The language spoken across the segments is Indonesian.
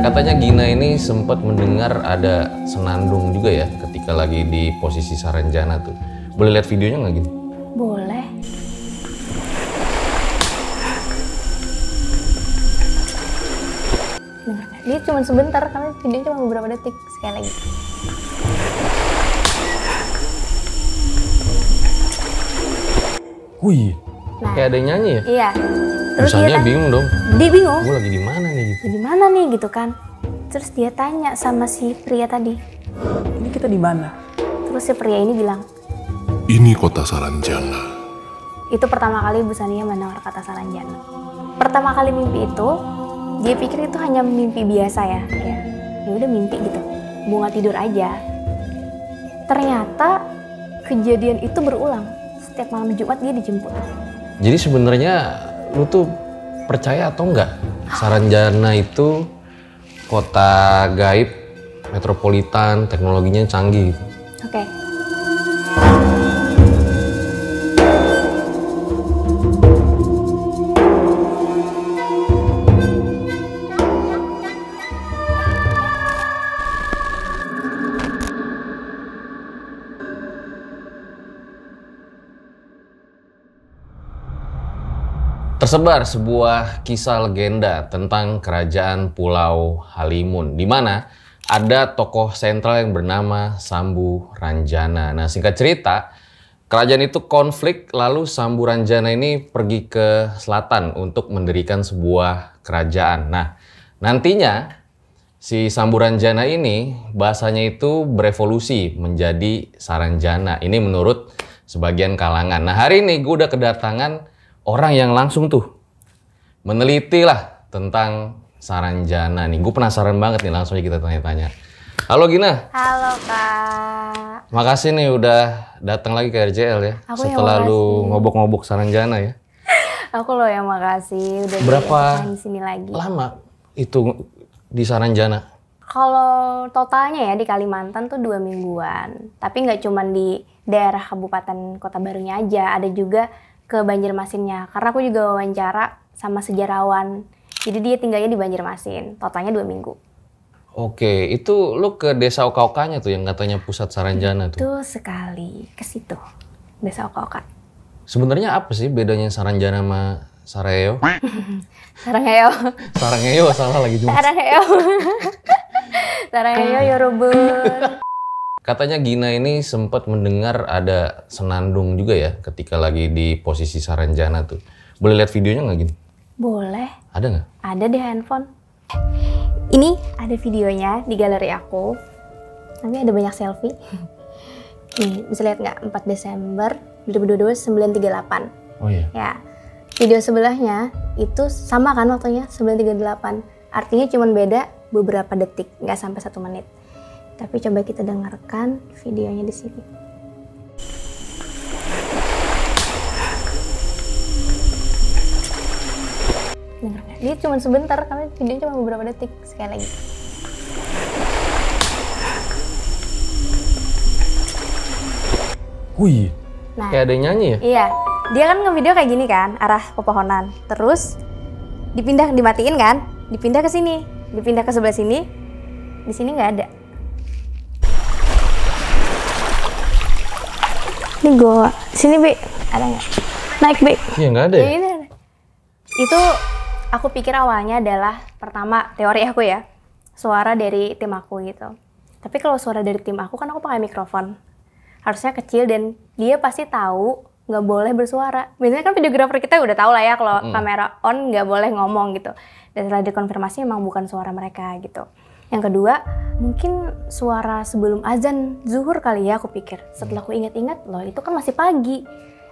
Katanya Gina ini sempat mendengar ada senandung juga ya ketika lagi di posisi Saranjana tuh. Boleh lihat videonya nggak Gina? Boleh. Dengar nggak? Dia cuma sebentar, karena videonya cuma beberapa detik. Sekali lagi. Wih, kayak ada yang nyanyi ya? Iya. Terus Misalnya bingung dong. Dia bingung. Gue lagi di mana nih gitu. Di mana nih gitu kan? Terus dia tanya sama si pria tadi. Ini kita di mana? Terus si pria ini bilang, Ini kota Saranjana. itu pertama kali Bu Sania mendengar kata Saranjana. Pertama kali mimpi itu, dia pikir itu hanya mimpi biasa ya, kayak ya udah mimpi gitu, bunga tidur aja. Ternyata kejadian itu berulang. Setiap malam Jumat dia dijemput. Jadi sebenarnya lu tuh percaya atau enggak? Saranjana itu kota gaib, metropolitan, teknologinya canggih gitu. Oke. Tersebar sebuah kisah legenda tentang kerajaan Pulau Halimun, di mana ada tokoh sentral yang bernama Sambu Ranjana. Nah, singkat cerita, kerajaan itu konflik, lalu Sambu Ranjana ini pergi ke selatan untuk mendirikan sebuah kerajaan. Nah, nantinya si Sambu Ranjana ini bahasanya itu berevolusi menjadi Saranjana. Ini menurut sebagian kalangan. Nah, hari ini gue udah kedatangan orang yang langsung tuh meneliti lah tentang Saranjana nih. Gue penasaran banget nih, langsung aja kita tanya-tanya. Halo Gina. Halo Kak. Makasih nih udah datang lagi ke RJL ya. Aku yang setelah lu makasih. ngobok-ngobok Saranjana ya. Aku loh yang makasih udah Berapa diajak di sini lagi. lama itu di Saranjana? Kalau totalnya ya di Kalimantan tuh 2 mingguan. Tapi nggak cuma di daerah kabupaten kota barunya aja, ada juga ke Banjarmasinnya. Karena aku juga wawancara sama sejarawan. Jadi dia tinggalnya di Banjarmasin. Totalnya 2 minggu. Oke, itu lu ke desa Oka-Okanya tuh yang katanya pusat Saranjana tuh. Betul sekali, ke situ. Desa Oka-Oka. Sebenarnya apa sih bedanya Saranjana sama Sareo? Saranghayo. Sarangeo salah lagi juga. Saranghayo. Saranghayo Yorobun. Katanya Gina ini sempat mendengar ada senandung juga ya ketika lagi di posisi Saranjana tuh. Boleh lihat videonya nggak Gina? Boleh. Ada nggak? Ada di handphone. Ini ada videonya di galeri aku. Nanti ada banyak selfie. Nih, bisa lihat nggak? 4 Desember 2022 9.38. Oh iya. Ya, video sebelahnya itu sama kan waktunya 9.38. Artinya cuma beda beberapa detik, nggak sampai 1 menit. Tapi coba kita dengarkan videonya di sini. Dengar nggak? Dia cuma sebentar, karena videonya cuma beberapa detik. Sekali lagi. Wih, Nah, kayak ada yang nyanyi ya? iya, dia kan ngevideo kayak gini kan, arah pepohonan. Terus dimatiin kan, dipindah ke sini, dipindah ke sebelah sini. Di sini nggak ada. Ini gua, sini Bi, ada nggak? Naik Bi. Iya nggak ada ya? Ini ada. Itu aku pikir awalnya adalah pertama teori aku ya, suara dari tim aku gitu. Tapi kalau suara dari tim aku kan aku pakai mikrofon. Harusnya kecil dan dia pasti tahu nggak boleh bersuara. Biasanya kan videografer kita udah tahu lah ya kalau kamera on nggak boleh ngomong gitu. Dan setelah dikonfirmasi emang bukan suara mereka gitu. Yang kedua, mungkin suara sebelum azan zuhur kali ya aku pikir. Setelah aku ingat-ingat, loh itu kan masih pagi.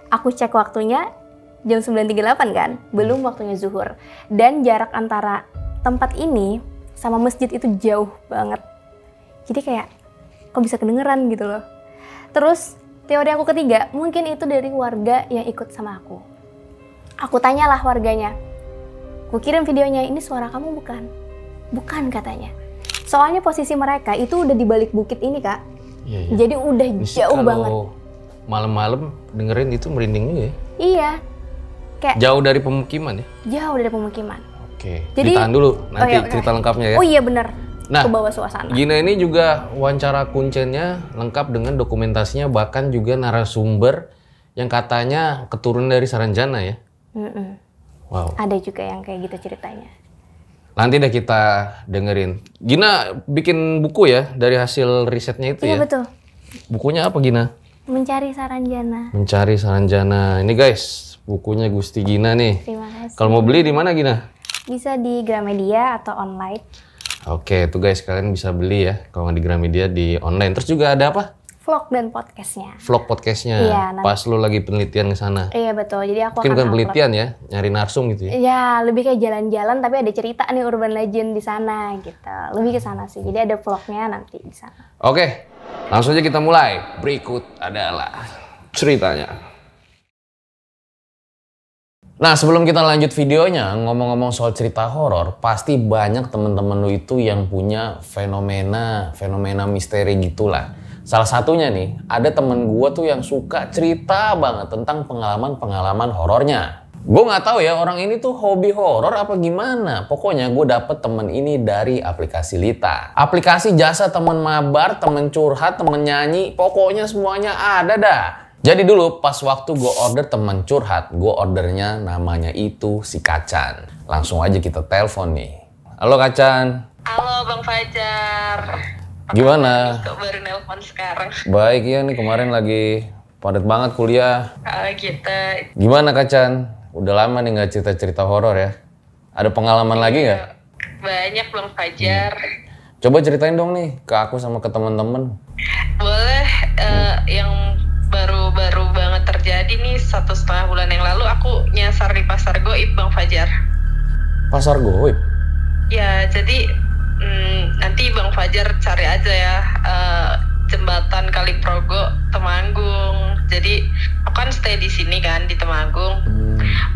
Aku cek waktunya jam 9.38 kan, belum waktunya zuhur. Dan jarak antara tempat ini sama masjid itu jauh banget. Jadi kayak, kok bisa kedengeran gitu loh. Terus teori aku ketiga, mungkin itu dari warga yang ikut sama aku. Aku tanyalah warganya, aku kirim videonya, ini suara kamu bukan? Bukan katanya. Soalnya posisi mereka itu udah di balik bukit ini Kak. Iya, iya. Jadi udah jauh banget. Kalau malam-malam dengerin itu merinding juga ya? Iya, kayak Jauh dari pemukiman ya? jauh dari pemukiman. Oke, Jadi- ditahan dulu, nanti iya, cerita lengkapnya ya. Oh iya bener, Nah, ke bawah suasana. Gina ini juga wawancara kuncennya lengkap dengan dokumentasinya, bahkan juga narasumber yang katanya keturunan dari Saranjana ya. Mm-mm. Wow. Ada juga yang kayak gitu ceritanya. Nanti deh kita dengerin. Gina bikin buku ya dari hasil risetnya itu Iya ya. betul, Bukunya apa Gina? mencari Saranjana. Mencari Saranjana. Ini guys, bukunya Gusti Gina nih. Terima kasih. Kalau mau beli di mana Gina? Bisa di Gramedia atau online. Oke, itu guys kalian bisa beli ya. Kalau nggak di Gramedia di online. Terus juga ada apa? Vlog dan podcastnya. Vlog podcastnya. Iya, nanti- Pas lu lagi penelitian ke sana. Iya betul, jadi aku Mungkin akan bukan upload. penelitian ya, nyari narsum gitu ya. Ya, lebih kayak jalan-jalan tapi ada cerita nih urban legend di sana gitu. Lebih ke sana sih. Jadi ada vlognya nanti di sana. Oke, langsung aja kita mulai. Berikut adalah ceritanya. Nah, sebelum kita lanjut videonya, ngomong-ngomong soal cerita horor, pasti banyak temen-temen lu itu yang punya fenomena misteri gitulah. Salah satunya nih, ada temen gua tuh yang suka cerita banget tentang pengalaman-pengalaman horornya. Gue nggak tahu ya orang ini tuh hobi horor apa gimana. Pokoknya gue dapet temen ini dari aplikasi Lita. Aplikasi jasa temen mabar, temen curhat, temen nyanyi, pokoknya semuanya ada dah. Jadi dulu pas waktu gue order temen curhat, gue ordernya namanya itu si Kacan. Langsung aja kita telepon nih. Halo Kacan. Halo Bang Fajar. Gimana? Kok baru nelpon sekarang? Baik ya nih, kemarin lagi padat banget kuliah. Gitu. Gimana Kacan? Udah lama nih nggak cerita-cerita horor ya. Ada pengalaman lagi nggak? Banyak Bang Fajar. Coba ceritain dong nih ke aku sama ke teman-teman. Boleh yang baru-baru banget terjadi nih 1,5 bulan yang lalu aku nyasar di Pasar Goib Bang Fajar. Pasar Goib? Ya jadi nanti Bang Fajar cari aja ya jembatan Kaliprogo Temanggung. Jadi aku kan stay di sini kan di Temanggung.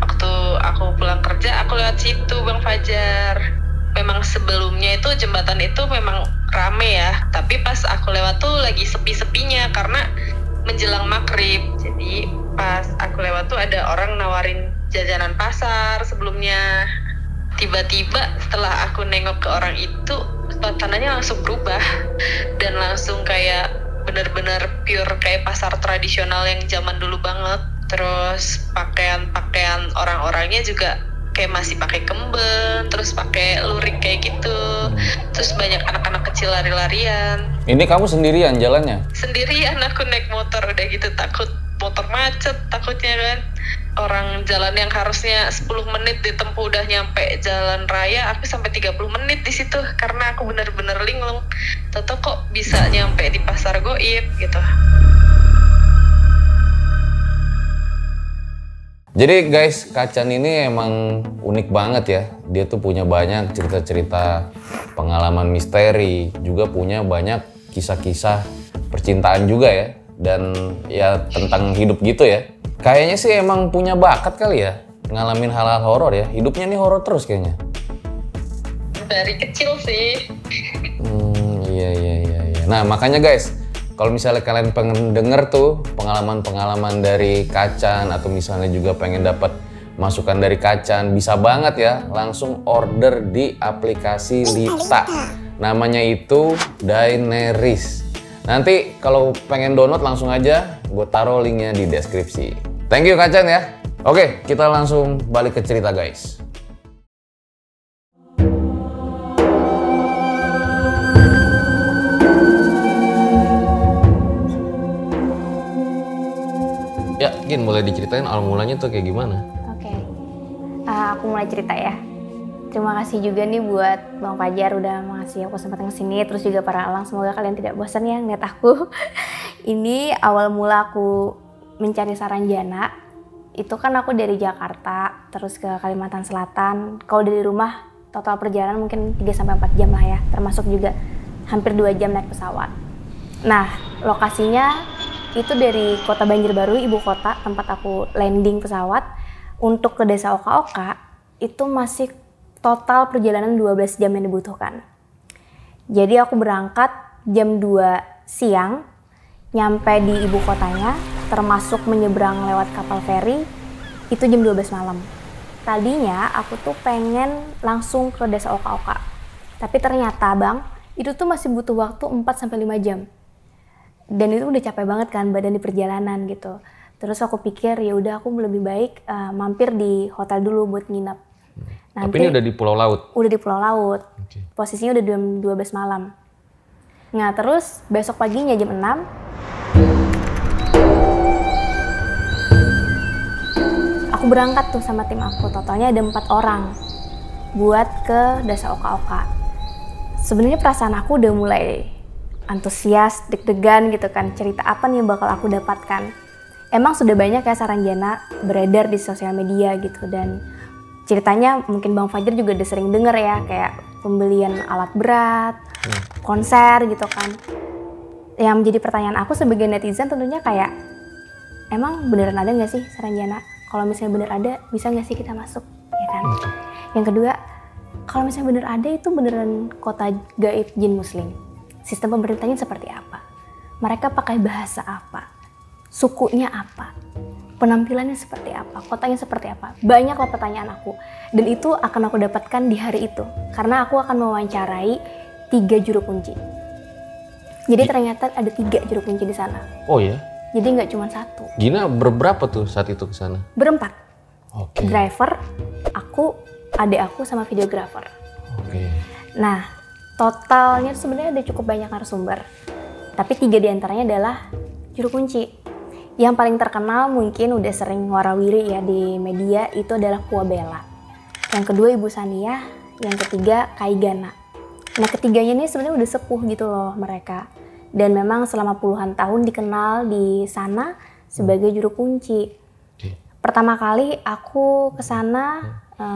Waktu aku pulang kerja aku lewat situ Bang Fajar. Memang sebelumnya itu jembatan itu memang rame ya, tapi pas aku lewat tuh lagi sepi-sepinya karena menjelang maghrib. Jadi pas aku lewat tuh ada orang nawarin jajanan pasar sebelumnya. Tiba-tiba setelah aku nengok ke orang itu, suasananya langsung berubah dan langsung kayak benar-benar pure kayak pasar tradisional yang zaman dulu banget. Terus pakaian orang-orangnya juga kayak masih pakai kemben, terus pakai lurik kayak gitu. Terus banyak anak-anak kecil lari-larian. Ini kamu sendirian jalannya? Sendirian aku naik motor udah gitu, takut motor macet takutnya kan. Orang jalan yang harusnya 10 menit ditempuh udah nyampe jalan raya, aku sampai 30 menit di situ karena aku bener-bener linglung. Toto kok bisa nyampe di Pasar Goib gitu. Jadi guys, Kacan ini emang unik banget ya. Dia tuh punya banyak cerita-cerita pengalaman misteri, juga punya banyak kisah-kisah percintaan juga ya. Dan ya tentang hidup gitu ya. Kayaknya sih emang punya bakat kali ya, ngalamin hal-hal horor ya. Hidupnya nih horor terus kayaknya. Dari kecil sih. Iya. Nah makanya guys, kalau misalnya kalian pengen denger tuh pengalaman-pengalaman dari Kacan atau misalnya juga pengen dapat masukan dari Kacan, bisa banget ya langsung order di aplikasi Lita. Namanya itu Daenerys. Nanti kalau pengen download langsung aja gue taruh linknya di deskripsi. Thank you Kacan ya. Oke, kita langsung balik ke cerita guys. Ya, Gin, boleh diceritain awal mulanya tuh kayak gimana? Oke. Aku mulai cerita ya. Terima kasih juga nih buat Bang Fajar udah ngasih aku kesempatan kesini. Terus juga para elang, semoga kalian tidak bosan ya ngeliat aku. Ini awal mula aku mencari Saranjana. Itu kan aku dari Jakarta, terus ke Kalimantan Selatan. Kalau dari rumah, total perjalanan mungkin 3-4 jam lah ya. Termasuk juga hampir 2 jam naik pesawat. Nah, lokasinya itu dari kota Banjarbaru, ibu kota, tempat aku landing pesawat. Untuk ke desa Oka-Oka, itu masih total perjalanan 12 jam yang dibutuhkan. Jadi aku berangkat jam 2 siang, nyampe di ibu kotanya, termasuk menyeberang lewat kapal feri, itu jam 12 malam. Tadinya aku tuh pengen langsung ke desa Oka-Oka. Tapi ternyata Bang, itu tuh masih butuh waktu 4-5 jam. Dan itu udah capek banget kan badan di perjalanan gitu. Terus aku pikir ya udah aku lebih baik mampir di hotel dulu buat nginep. Tapi ini udah di Pulau Laut? Udah di Pulau Laut. Okay. Posisinya udah jam 12 malam. Nah terus besok paginya jam 6, aku berangkat tuh sama tim aku, totalnya ada 4 orang buat ke desa Oka-Oka. Sebenarnya perasaan aku udah mulai antusias, deg-degan gitu kan, cerita apa nih yang bakal aku dapatkan. Emang sudah banyak ya Saranjana beredar di sosial media gitu, dan ceritanya mungkin Bang Fajar juga udah sering denger ya, kayak pembelian alat berat, konser gitu kan. Yang menjadi pertanyaan aku sebagai netizen tentunya kayak, emang beneran ada nggak sih Saranjana? Kalau misalnya bener ada, bisa nggak sih kita masuk, ya kan? Yang kedua, kalau misalnya bener ada itu beneran kota gaib jin muslim. Sistem pemerintahnya seperti apa? Mereka pakai bahasa apa? Sukunya apa? Penampilannya seperti apa? Kotanya seperti apa? Banyaklah pertanyaan aku. Dan itu akan aku dapatkan di hari itu. Karena aku akan mewawancarai 3 juru kunci. Jadi ternyata ada 3 juru kunci di sana. Oh ya? Jadi nggak cuma 1. Gina berberapa tuh saat itu ke sana? Berempat. Oke. Driver, aku, adik aku, sama videografer. Oke. Nah, totalnya sebenarnya ada cukup banyak narasumber. Tapi 3 diantaranya adalah juru kunci. Yang paling terkenal mungkin udah sering warawiri ya di media itu adalah Pua Bella. Yang kedua Ibu Sania, yang ketiga Kaigana. Nah ketiganya ini sebenarnya udah sepuh gitu loh mereka. Dan memang selama puluhan tahun dikenal di sana sebagai juru kunci. Pertama kali aku ke sana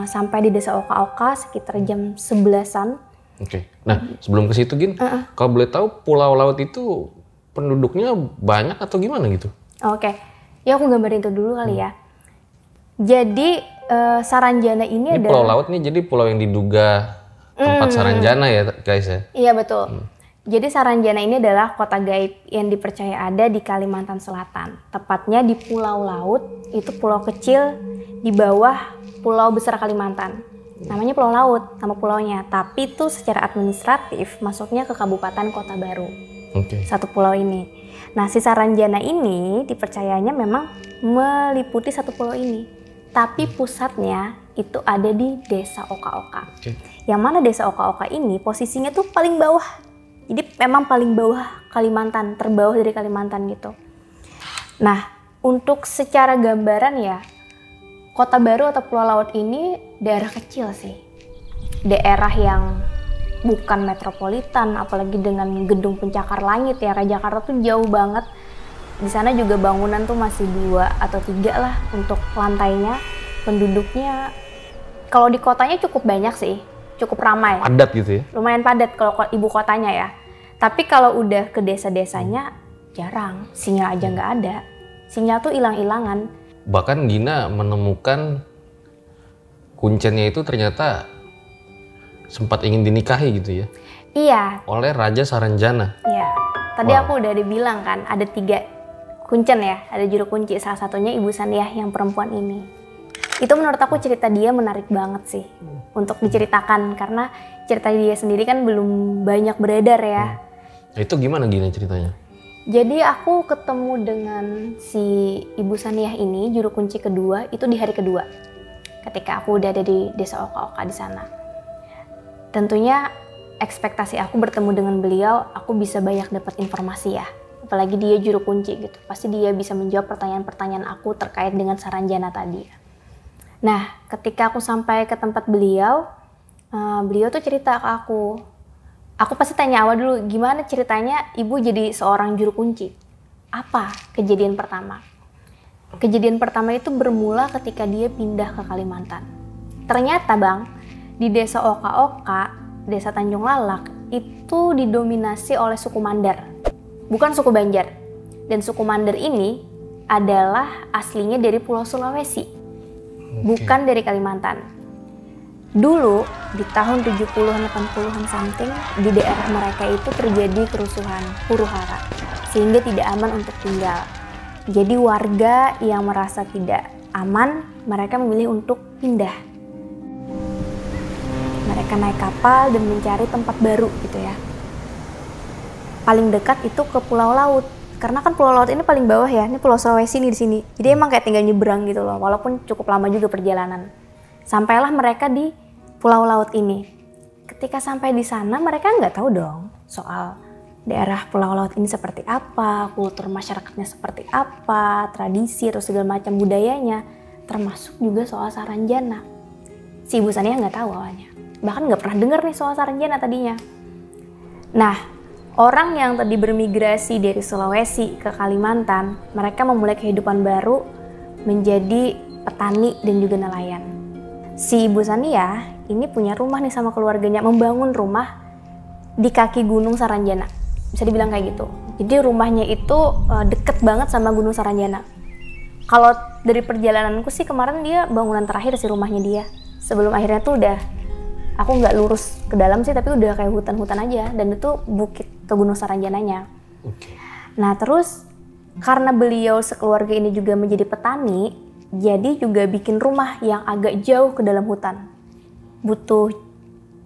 sampai di desa Oka-Oka sekitar jam 11-an. Oke. Nah sebelum ke situ Gin, kalau boleh tahu Pulau Laut itu penduduknya banyak atau gimana gitu? Oke, ya aku gambarin itu dulu kali ya. Jadi Saranjana ini adalah Pulau Laut nih, jadi pulau yang diduga tempat Saranjana ya guys ya? Iya betul. Jadi Saranjana ini adalah kota gaib yang dipercaya ada di Kalimantan Selatan. Tepatnya di Pulau Laut, itu pulau kecil di bawah pulau besar Kalimantan. Namanya Pulau Laut, nama pulaunya. Tapi itu secara administratif masuknya ke Kabupaten Kota Baru. Satu pulau ini. Nah si Saranjana ini dipercayanya memang meliputi satu pulau ini. Tapi pusatnya itu ada di desa Oka-Oka. Yang mana desa Oka-Oka ini posisinya tuh paling bawah. Jadi memang paling bawah Kalimantan, terbawah dari Kalimantan gitu. Nah, untuk secara gambaran ya, Kota Baru atau Pulau Laut ini daerah kecil sih. Daerah yang bukan metropolitan, apalagi dengan gedung pencakar langit ya. Kayak Jakarta tuh jauh banget. Di sana juga bangunan tuh masih 2 atau 3 lah untuk lantainya. Penduduknya, kalau di kotanya cukup banyak sih. Cukup ramai. Padat gitu ya? Lumayan padat kalau ibu kotanya ya. Tapi kalau udah ke desa-desanya jarang. Sinyal aja nggak ada. Sinyal tuh hilang-hilangan. Bahkan Gina menemukan kuncennya itu ternyata sempat ingin dinikahi gitu ya? Iya. Oleh Raja Saranjana? Iya. Tadi aku udah dibilang kan ada 3 kuncen ya. Ada juru kunci. Salah satunya Ibu Saniah yang perempuan ini. Itu menurut aku cerita dia menarik banget sih untuk diceritakan karena cerita dia sendiri kan belum banyak beredar ya. Itu gimana Gina ceritanya? Jadi aku ketemu dengan si Ibu Saniah ini, juru kunci kedua, itu di hari kedua. Ketika aku udah ada di desa Oka-Oka di sana. Tentunya ekspektasi aku bertemu dengan beliau, aku bisa banyak dapat informasi ya. Apalagi dia juru kunci gitu. Pasti dia bisa menjawab pertanyaan-pertanyaan aku terkait dengan Saranjana tadi. Nah, ketika aku sampai ke tempat beliau, beliau tuh cerita ke aku. Aku pasti tanya awal dulu, gimana ceritanya ibu jadi seorang juru kunci? Apa kejadian pertama? Kejadian pertama itu bermula ketika dia pindah ke Kalimantan. Ternyata Bang, di desa Oka-Oka, desa Tanjung Lalak, itu didominasi oleh suku Mandar. Bukan suku Banjar. Dan suku Mandar ini adalah aslinya dari Pulau Sulawesi. Bukan dari Kalimantan. Dulu di tahun 70-an 80-an something di daerah mereka itu terjadi kerusuhan huru-hara sehingga tidak aman untuk tinggal. Jadi warga yang merasa tidak aman, mereka memilih untuk pindah. Mereka naik kapal dan mencari tempat baru gitu ya. Paling dekat itu ke Pulau Laut. Karena kan Pulau Laut ini paling bawah ya, ini Pulau Sulawesi nih di sini. Jadi emang kayak tinggal nyebrang gitu loh, walaupun cukup lama juga perjalanan. Sampailah mereka di Pulau Laut ini. Ketika sampai di sana, mereka nggak tahu dong soal daerah Pulau Laut ini seperti apa, kultur masyarakatnya seperti apa, tradisi atau segala macam budayanya, termasuk juga soal Saranjana. Si Ibu Sania nggak tahu awalnya, bahkan nggak pernah dengar nih soal Saranjana tadinya. Nah, orang yang tadi bermigrasi dari Sulawesi ke Kalimantan, mereka memulai kehidupan baru menjadi petani dan juga nelayan. Si Ibu Sania ini punya rumah nih sama keluarganya, membangun rumah di kaki Gunung Saranjana. Bisa dibilang kayak gitu. Jadi rumahnya itu deket banget sama Gunung Saranjana. Kalau dari perjalananku sih kemarin dia bangunan terakhir sih rumahnya dia. Sebelum akhirnya tuh udah, aku nggak lurus ke dalam sih, tapi udah kayak hutan-hutan aja. Dan itu bukit ke Gunung Saranjananya. Oke. Nah terus karena beliau sekeluarga ini juga menjadi petani, jadi juga bikin rumah yang agak jauh ke dalam hutan. Butuh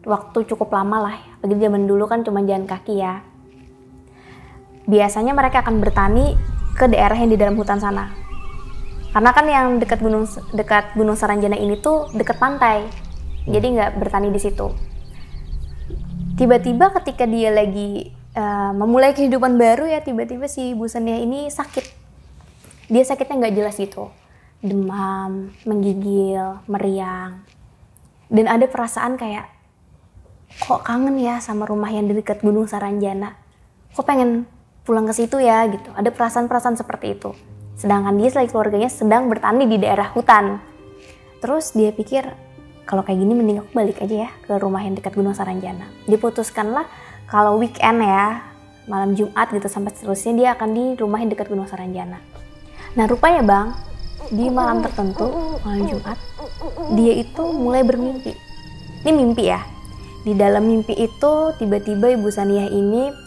waktu cukup lama lah, bagi zaman dulu kan cuma jalan kaki ya. Biasanya mereka akan bertani ke daerah yang di dalam hutan sana. Karena kan yang dekat Gunung Saranjana ini tuh dekat pantai, jadi nggak bertani di situ. Tiba-tiba ketika dia lagi memulai kehidupan baru ya, tiba-tiba si Bu Sania ini sakit. Dia sakitnya nggak jelas gitu, demam, menggigil, meriang, dan ada perasaan kayak kok kangen ya sama rumah yang di dekat Gunung Saranjana. Kok pengen pulang ke situ ya gitu. Ada perasaan-perasaan seperti itu. Sedangkan dia selagi keluarganya sedang bertani di daerah hutan. Terus dia pikir kalau kayak gini mending aku balik aja ya ke rumah yang dekat Gunung Saranjana. Diputuskanlah kalau weekend ya, malam Jumat gitu sampai seterusnya dia akan di rumah yang dekat Gunung Saranjana. Nah rupanya Bang, di malam tertentu, malam Jumat, dia itu mulai bermimpi. Ini mimpi ya. Di dalam mimpi itu tiba-tiba Ibu Sania ini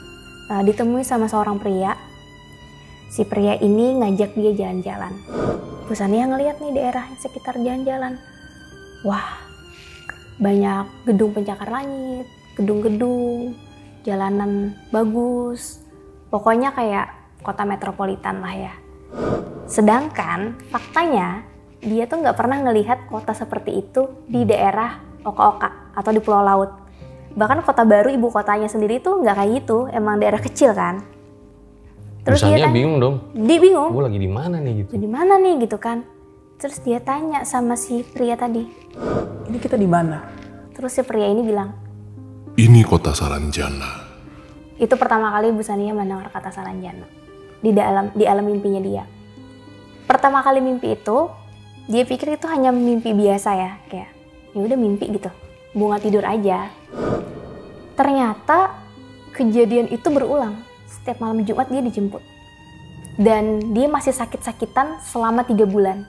ditemui sama seorang pria. Si pria ini ngajak dia jalan-jalan. Bu Sania ngeliat nih daerah sekitar jalan-jalan. Wah, banyak gedung pencakar langit, gedung-gedung, jalanan bagus. Pokoknya kayak kota metropolitan lah ya. Sedangkan faktanya dia tuh nggak pernah ngelihat kota seperti itu di daerah Oka-Oka atau di Pulau Laut. Bahkan kota baru ibu kotanya sendiri tuh nggak kayak gitu, emang daerah kecil kan. Terus dia tanya, bingung dong. Dia bingung. Gue lagi di mana nih gitu. Di mana nih gitu kan. Terus dia tanya sama si pria tadi. Ini kita di mana? Terus si pria ini bilang, Ini kota Saranjana. itu pertama kali Bu Sania mendengar kata Saranjana di alam mimpinya dia. Pertama kali mimpi itu, dia pikir itu hanya mimpi biasa ya, kayak ya udah mimpi gitu, bunga tidur aja. Ternyata kejadian itu berulang. Setiap malam Jumat dia dijemput. Dan dia masih sakit-sakitan selama 3 bulan.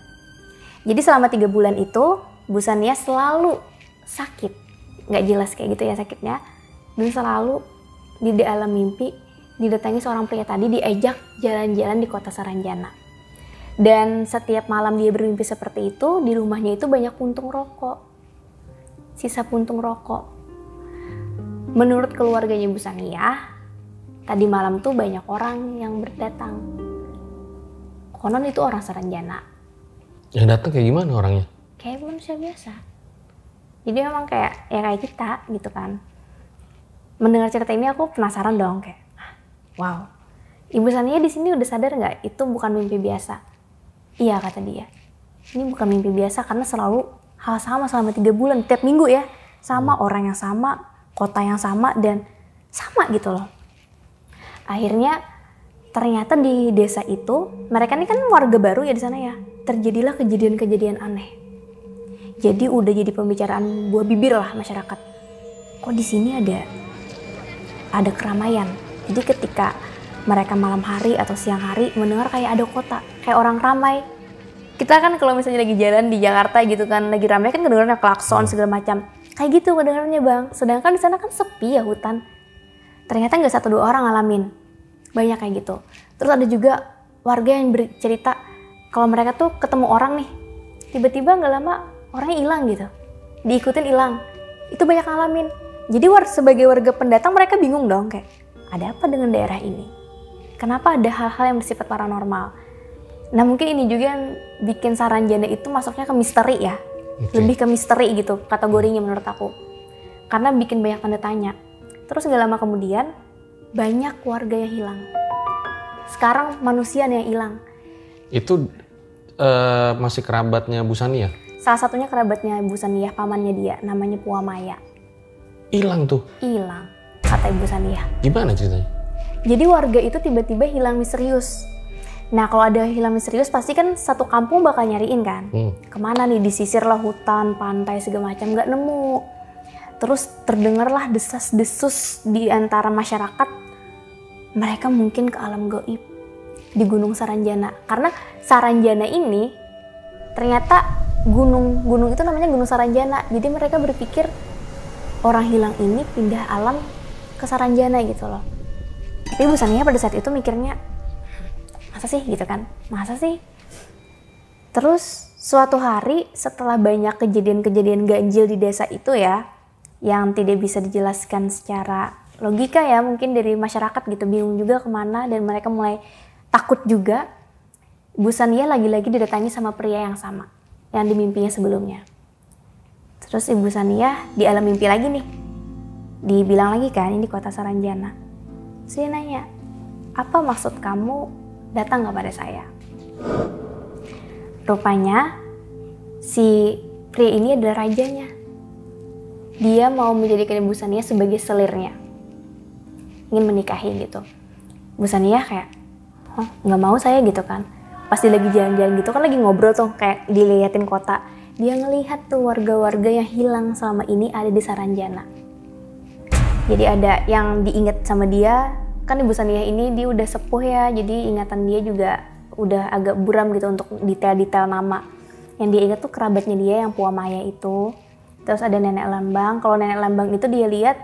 Jadi selama 3 bulan itu, Bu Sania selalu sakit. Nggak jelas kayak gitu ya sakitnya. Dan selalu di dalam mimpi, didatangi seorang pria tadi, diajak jalan-jalan di kota Saranjana. Dan setiap malam dia bermimpi seperti itu, di rumahnya itu banyak puntung rokok. Sisa puntung rokok. Menurut keluarganya Bu Sania, tadi malam tuh banyak orang yang berdatang. Konon itu orang Saranjana. Yang datang kayak gimana orangnya? Kayak manusia biasa. Jadi memang kayak ya kayak kita gitu kan. Mendengar cerita ini aku penasaran dong kayak, wow. Ibu Sania di sini udah sadar nggak itu bukan mimpi biasa? Iya kata dia. Ini bukan mimpi biasa karena selalu hal sama selama 3 bulan tiap minggu ya, sama orang yang sama, kota yang sama dan sama gitu loh. Akhirnya ternyata di desa itu, mereka ini kan warga baru ya di sana ya, terjadilah kejadian-kejadian aneh. Jadi udah jadi pembicaraan buah bibir lah masyarakat. Kok di sini ada keramaian. Jadi ketika mereka malam hari atau siang hari mendengar kayak ada kota, kayak orang ramai. Kita kan kalau misalnya lagi jalan di Jakarta gitu kan, lagi ramai kan kedengarannya klakson segala macam. Kayak gitu kedengarannya Bang. Sedangkan di sana kan sepi ya hutan. Ternyata nggak 1-2 orang ngalamin. Banyak kayak gitu. Terus ada juga warga yang bercerita kalau mereka tuh ketemu orang nih tiba-tiba nggak lama orangnya hilang gitu, diikutin hilang. Itu banyak ngalamin. Jadi sebagai warga pendatang mereka bingung dong, kayak ada apa dengan daerah ini? Kenapa ada hal-hal yang bersifat paranormal? Nah mungkin ini juga yang bikin Saranjana itu masuknya ke misteri ya. Lebih ke misteri gitu kategorinya menurut aku. Karena bikin banyak tanda tanya. Terus gak lama kemudian banyak warga yang hilang. Sekarang manusia yang hilang. Itu masih kerabatnya Bu Sania? Salah satunya kerabatnya Ibu Sania, pamannya dia, namanya Puamaya. Hilang tuh? Hilang, kata Ibu Sania. Gimana ceritanya? Jadi warga itu tiba-tiba hilang misterius. Nah kalau ada hilang misterius pasti kan satu kampung bakal nyariin kan. Kemana nih, disisir lah hutan, pantai segala macam, nggak nemu. Terus terdengarlah desas-desus di antara masyarakat. Mereka mungkin ke alam gaib di Gunung Saranjana. Karena Saranjana ini ternyata gunung itu namanya Gunung Saranjana. Jadi mereka berpikir orang hilang ini pindah alam ke Saranjana gitu loh. Tapi Bu Sania pada saat itu mikirnya, masa sih gitu kan? Masa sih? Terus suatu hari setelah banyak kejadian-kejadian ganjil di desa itu ya, yang tidak bisa dijelaskan secara logika ya, mungkin dari masyarakat gitu, bingung juga kemana, dan mereka mulai takut juga. Bu Sania lagi-lagi didatangi sama pria yang sama, yang dimimpinya sebelumnya. Terus Ibu Sania di alam mimpi lagi nih, dibilang lagi kan ini kota Saranjana. Terus dia nanya, apa maksud kamu datang kepada saya? Rupanya si pria ini adalah rajanya. Dia mau menjadikan Ibu Sania sebagai selirnya, ingin menikahi gitu. Bu Sania kayak, oh nggak mau saya gitu kan. Pas dia lagi jalan-jalan gitu kan, lagi ngobrol tuh kayak diliatin kota. Dia ngelihat tuh warga-warga yang hilang selama ini ada di Saranjana. Jadi ada yang diingat sama dia, kan Ibu Sania ini dia udah sepuh ya, jadi ingatan dia juga udah agak buram gitu untuk detail-detail nama. Yang dia ingat tuh kerabatnya dia yang Puamaya itu. Terus ada Nenek Lambang. Kalau Nenek Lambang itu dia lihat,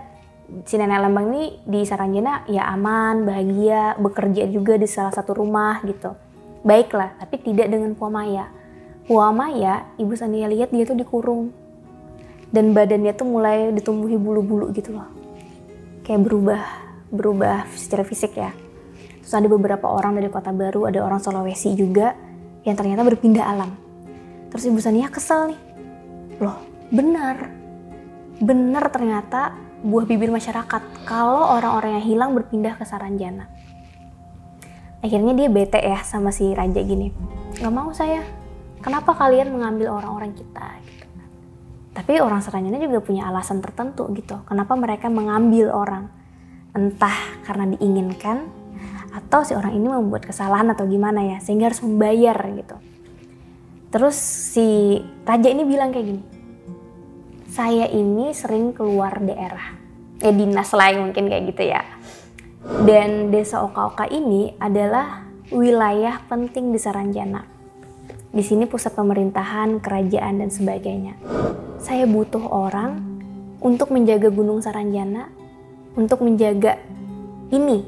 si Nenek Lambang ini di Saranjana ya aman, bahagia, bekerja juga di salah satu rumah gitu. Baiklah, tapi tidak dengan Puamaya. Puamaya, Ibu Sania lihat dia tuh dikurung. Dan badannya tuh mulai ditumbuhi bulu-bulu gitu loh. Kayak berubah secara fisik ya. Terus ada beberapa orang dari Kota Baru, ada orang Sulawesi juga yang ternyata berpindah alam. Terus Ibu Sania kesel nih. Loh, benar ternyata buah bibir masyarakat kalau orang-orang yang hilang berpindah ke Saranjana. Akhirnya dia bete ya sama si raja gini. Gak mau saya. Kenapa kalian mengambil orang-orang kita? Gitu. Tapi orang Saranjana juga punya alasan tertentu gitu. Kenapa mereka mengambil orang? Entah karena diinginkan atau si orang ini membuat kesalahan atau gimana ya, sehingga harus membayar gitu. Terus si raja ini bilang kayak gini, saya ini sering keluar daerah, dinas lain mungkin kayak gitu ya. Dan desa Oka-Oka ini adalah wilayah penting di Saranjana. Di sini pusat pemerintahan, kerajaan dan sebagainya. Saya butuh orang untuk menjaga Gunung Saranjana, untuk menjaga ini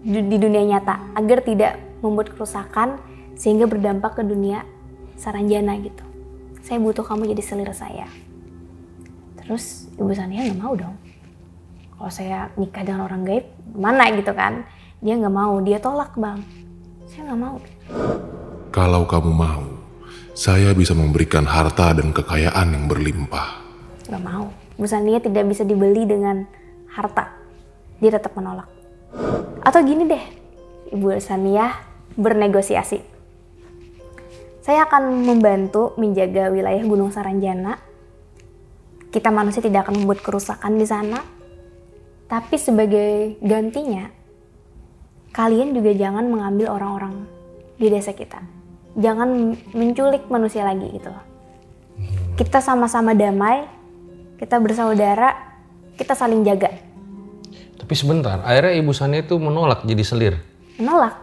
di dunia nyata agar tidak membuat kerusakan sehingga berdampak ke dunia Saranjana gitu. Saya butuh kamu jadi selir saya. Terus Ibu Sania nggak mau dong. Kalau saya nikah dengan orang gaib, mana gitu kan? Dia nggak mau, dia tolak bang. Saya nggak mau. Kalau kamu mau, saya bisa memberikan harta dan kekayaan yang berlimpah. Nggak mau. Ibu Sania tidak bisa dibeli dengan harta. Dia tetap menolak. Atau gini deh, Ibu Sania bernegosiasi. Saya akan membantu menjaga wilayah Gunung Saranjana. Kita manusia tidak akan membuat kerusakan di sana. Tapi sebagai gantinya, kalian juga jangan mengambil orang-orang di desa kita. Jangan menculik manusia lagi gitu loh. Kita sama-sama damai, kita bersaudara, kita saling jaga. Tapi sebentar, akhirnya Ibu Sania itu menolak jadi selir? Menolak.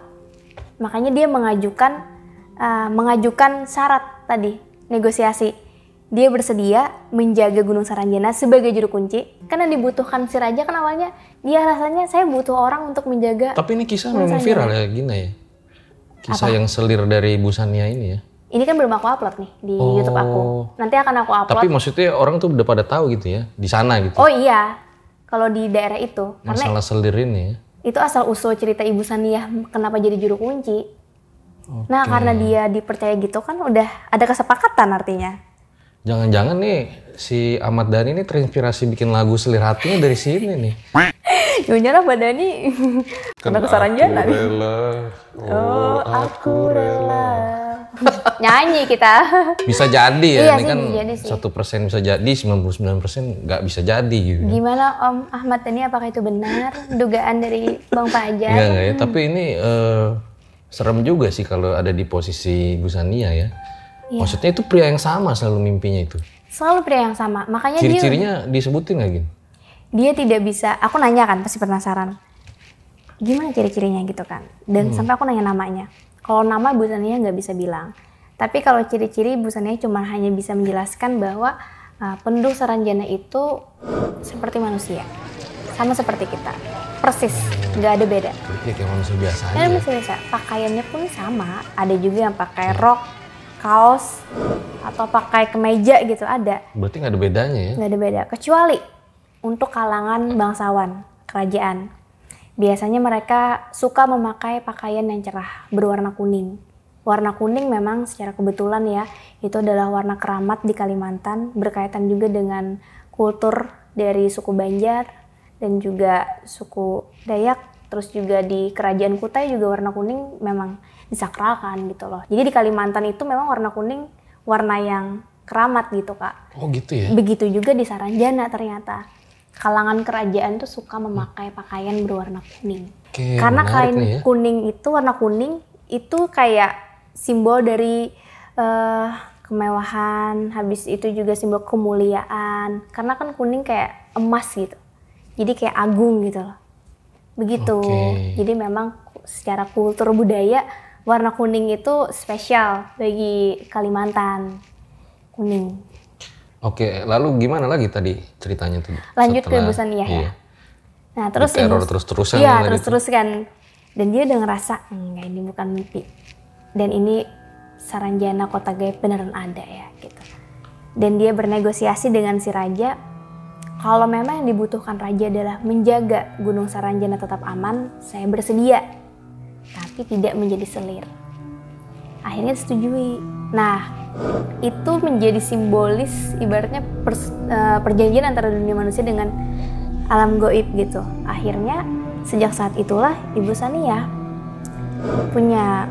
Makanya dia mengajukan syarat tadi, negosiasi. Dia bersedia menjaga Gunung Saranjana sebagai juru kunci. Karena dibutuhkan si raja kan awalnya. Dia rasanya saya butuh orang untuk menjaga. Tapi ini kisah memang viral ya Gina ya? Kisah Apa? Yang selir dari Ibu Sania ini ya? Ini kan belum aku upload nih di YouTube aku. Nanti akan aku upload. Tapi maksudnya orang tuh udah pada tahu gitu ya, di sana gitu. Oh iya, kalau di daerah itu. Masalah selir ini ya. Itu asal usul cerita Ibu Saniyah kenapa jadi juru kunci. Nah karena dia dipercaya gitu kan udah ada kesepakatan artinya. Jangan-jangan nih si Ahmad Dhani ini terinspirasi bikin lagu Selir Hatinya dari sini nih. Jangan-jangan Ahmad Dhani kena kesaranjana nih. Oh, Aku rela. Nyanyi kita. Bisa jadi ya, Iya ini sih, kan bisa jadi sih. 1% bisa jadi, 99% nggak bisa jadi gitu. Gimana Om Ahmad Dhani, apakah itu benar dugaan dari Bang Fajar? Enggak ya, tapi ini serem juga sih kalau ada di posisi Bu Saniyah ya. Maksudnya itu pria yang sama selalu mimpinya itu. Selalu pria yang sama, makanya Ciri-cirinya disebutin nggak Gin? dia tidak bisa, aku nanya kan pasti penasaran. Gimana ciri-cirinya gitu kan? Dan sampai aku nanya namanya. Kalau nama Bu Saniyah nggak bisa bilang. Tapi kalau ciri-ciri Bu Saniyah cuma hanya bisa menjelaskan bahwa penduduk Saranjana itu seperti manusia. Sama seperti kita. Persis, nggak ada beda. Berarti kayak manusia biasa aja. Ya manusia biasa. Pakaiannya pun sama. Ada juga yang pakai rok, kaos, atau pakai kemeja gitu, ada. Berarti nggak ada bedanya ya? Nggak ada beda. Kecuali untuk kalangan bangsawan, kerajaan. Biasanya mereka suka memakai pakaian yang cerah, berwarna kuning. Warna kuning memang secara kebetulan ya, itu adalah warna keramat di Kalimantan, berkaitan juga dengan kultur dari suku Banjar dan juga suku Dayak. Terus juga di kerajaan Kutai juga warna kuning memang disakralkan gitu loh. Jadi di Kalimantan itu memang warna kuning warna yang keramat gitu Kak. Oh gitu ya? Begitu juga di Saranjana ternyata. Kalangan kerajaan tuh suka memakai pakaian berwarna kuning. Oke, Karena menarik kain nih ya. kuning itu, warna kuning itu kayak simbol dari kemewahan, habis itu juga simbol kemuliaan. Karena kan kuning kayak emas gitu. Jadi kayak agung gitu loh. Begitu. Oke. Jadi memang secara kultur budaya warna kuning itu spesial bagi Kalimantan. Kuning. Oke, lalu gimana lagi tadi ceritanya tuh? Lanjut ke Setelah- Bu Saniyah ya. Iya. Nah, terus Diteror terus-terusan Iya, ya tadi terus-terus kan. Dan dia udah ngerasa, enggak ini bukan mimpi. Dan ini Saranjana kota gaib beneran ada ya gitu. Dan dia bernegosiasi dengan si raja, kalau memang yang dibutuhkan raja adalah menjaga Gunung Saranjana tetap aman, saya bersedia. Tapi tidak menjadi selir. Akhirnya disetujui. Nah, itu menjadi simbolis ibaratnya perjanjian antara dunia manusia dengan alam goib gitu. Akhirnya sejak saat itulah Ibu Saniyah punya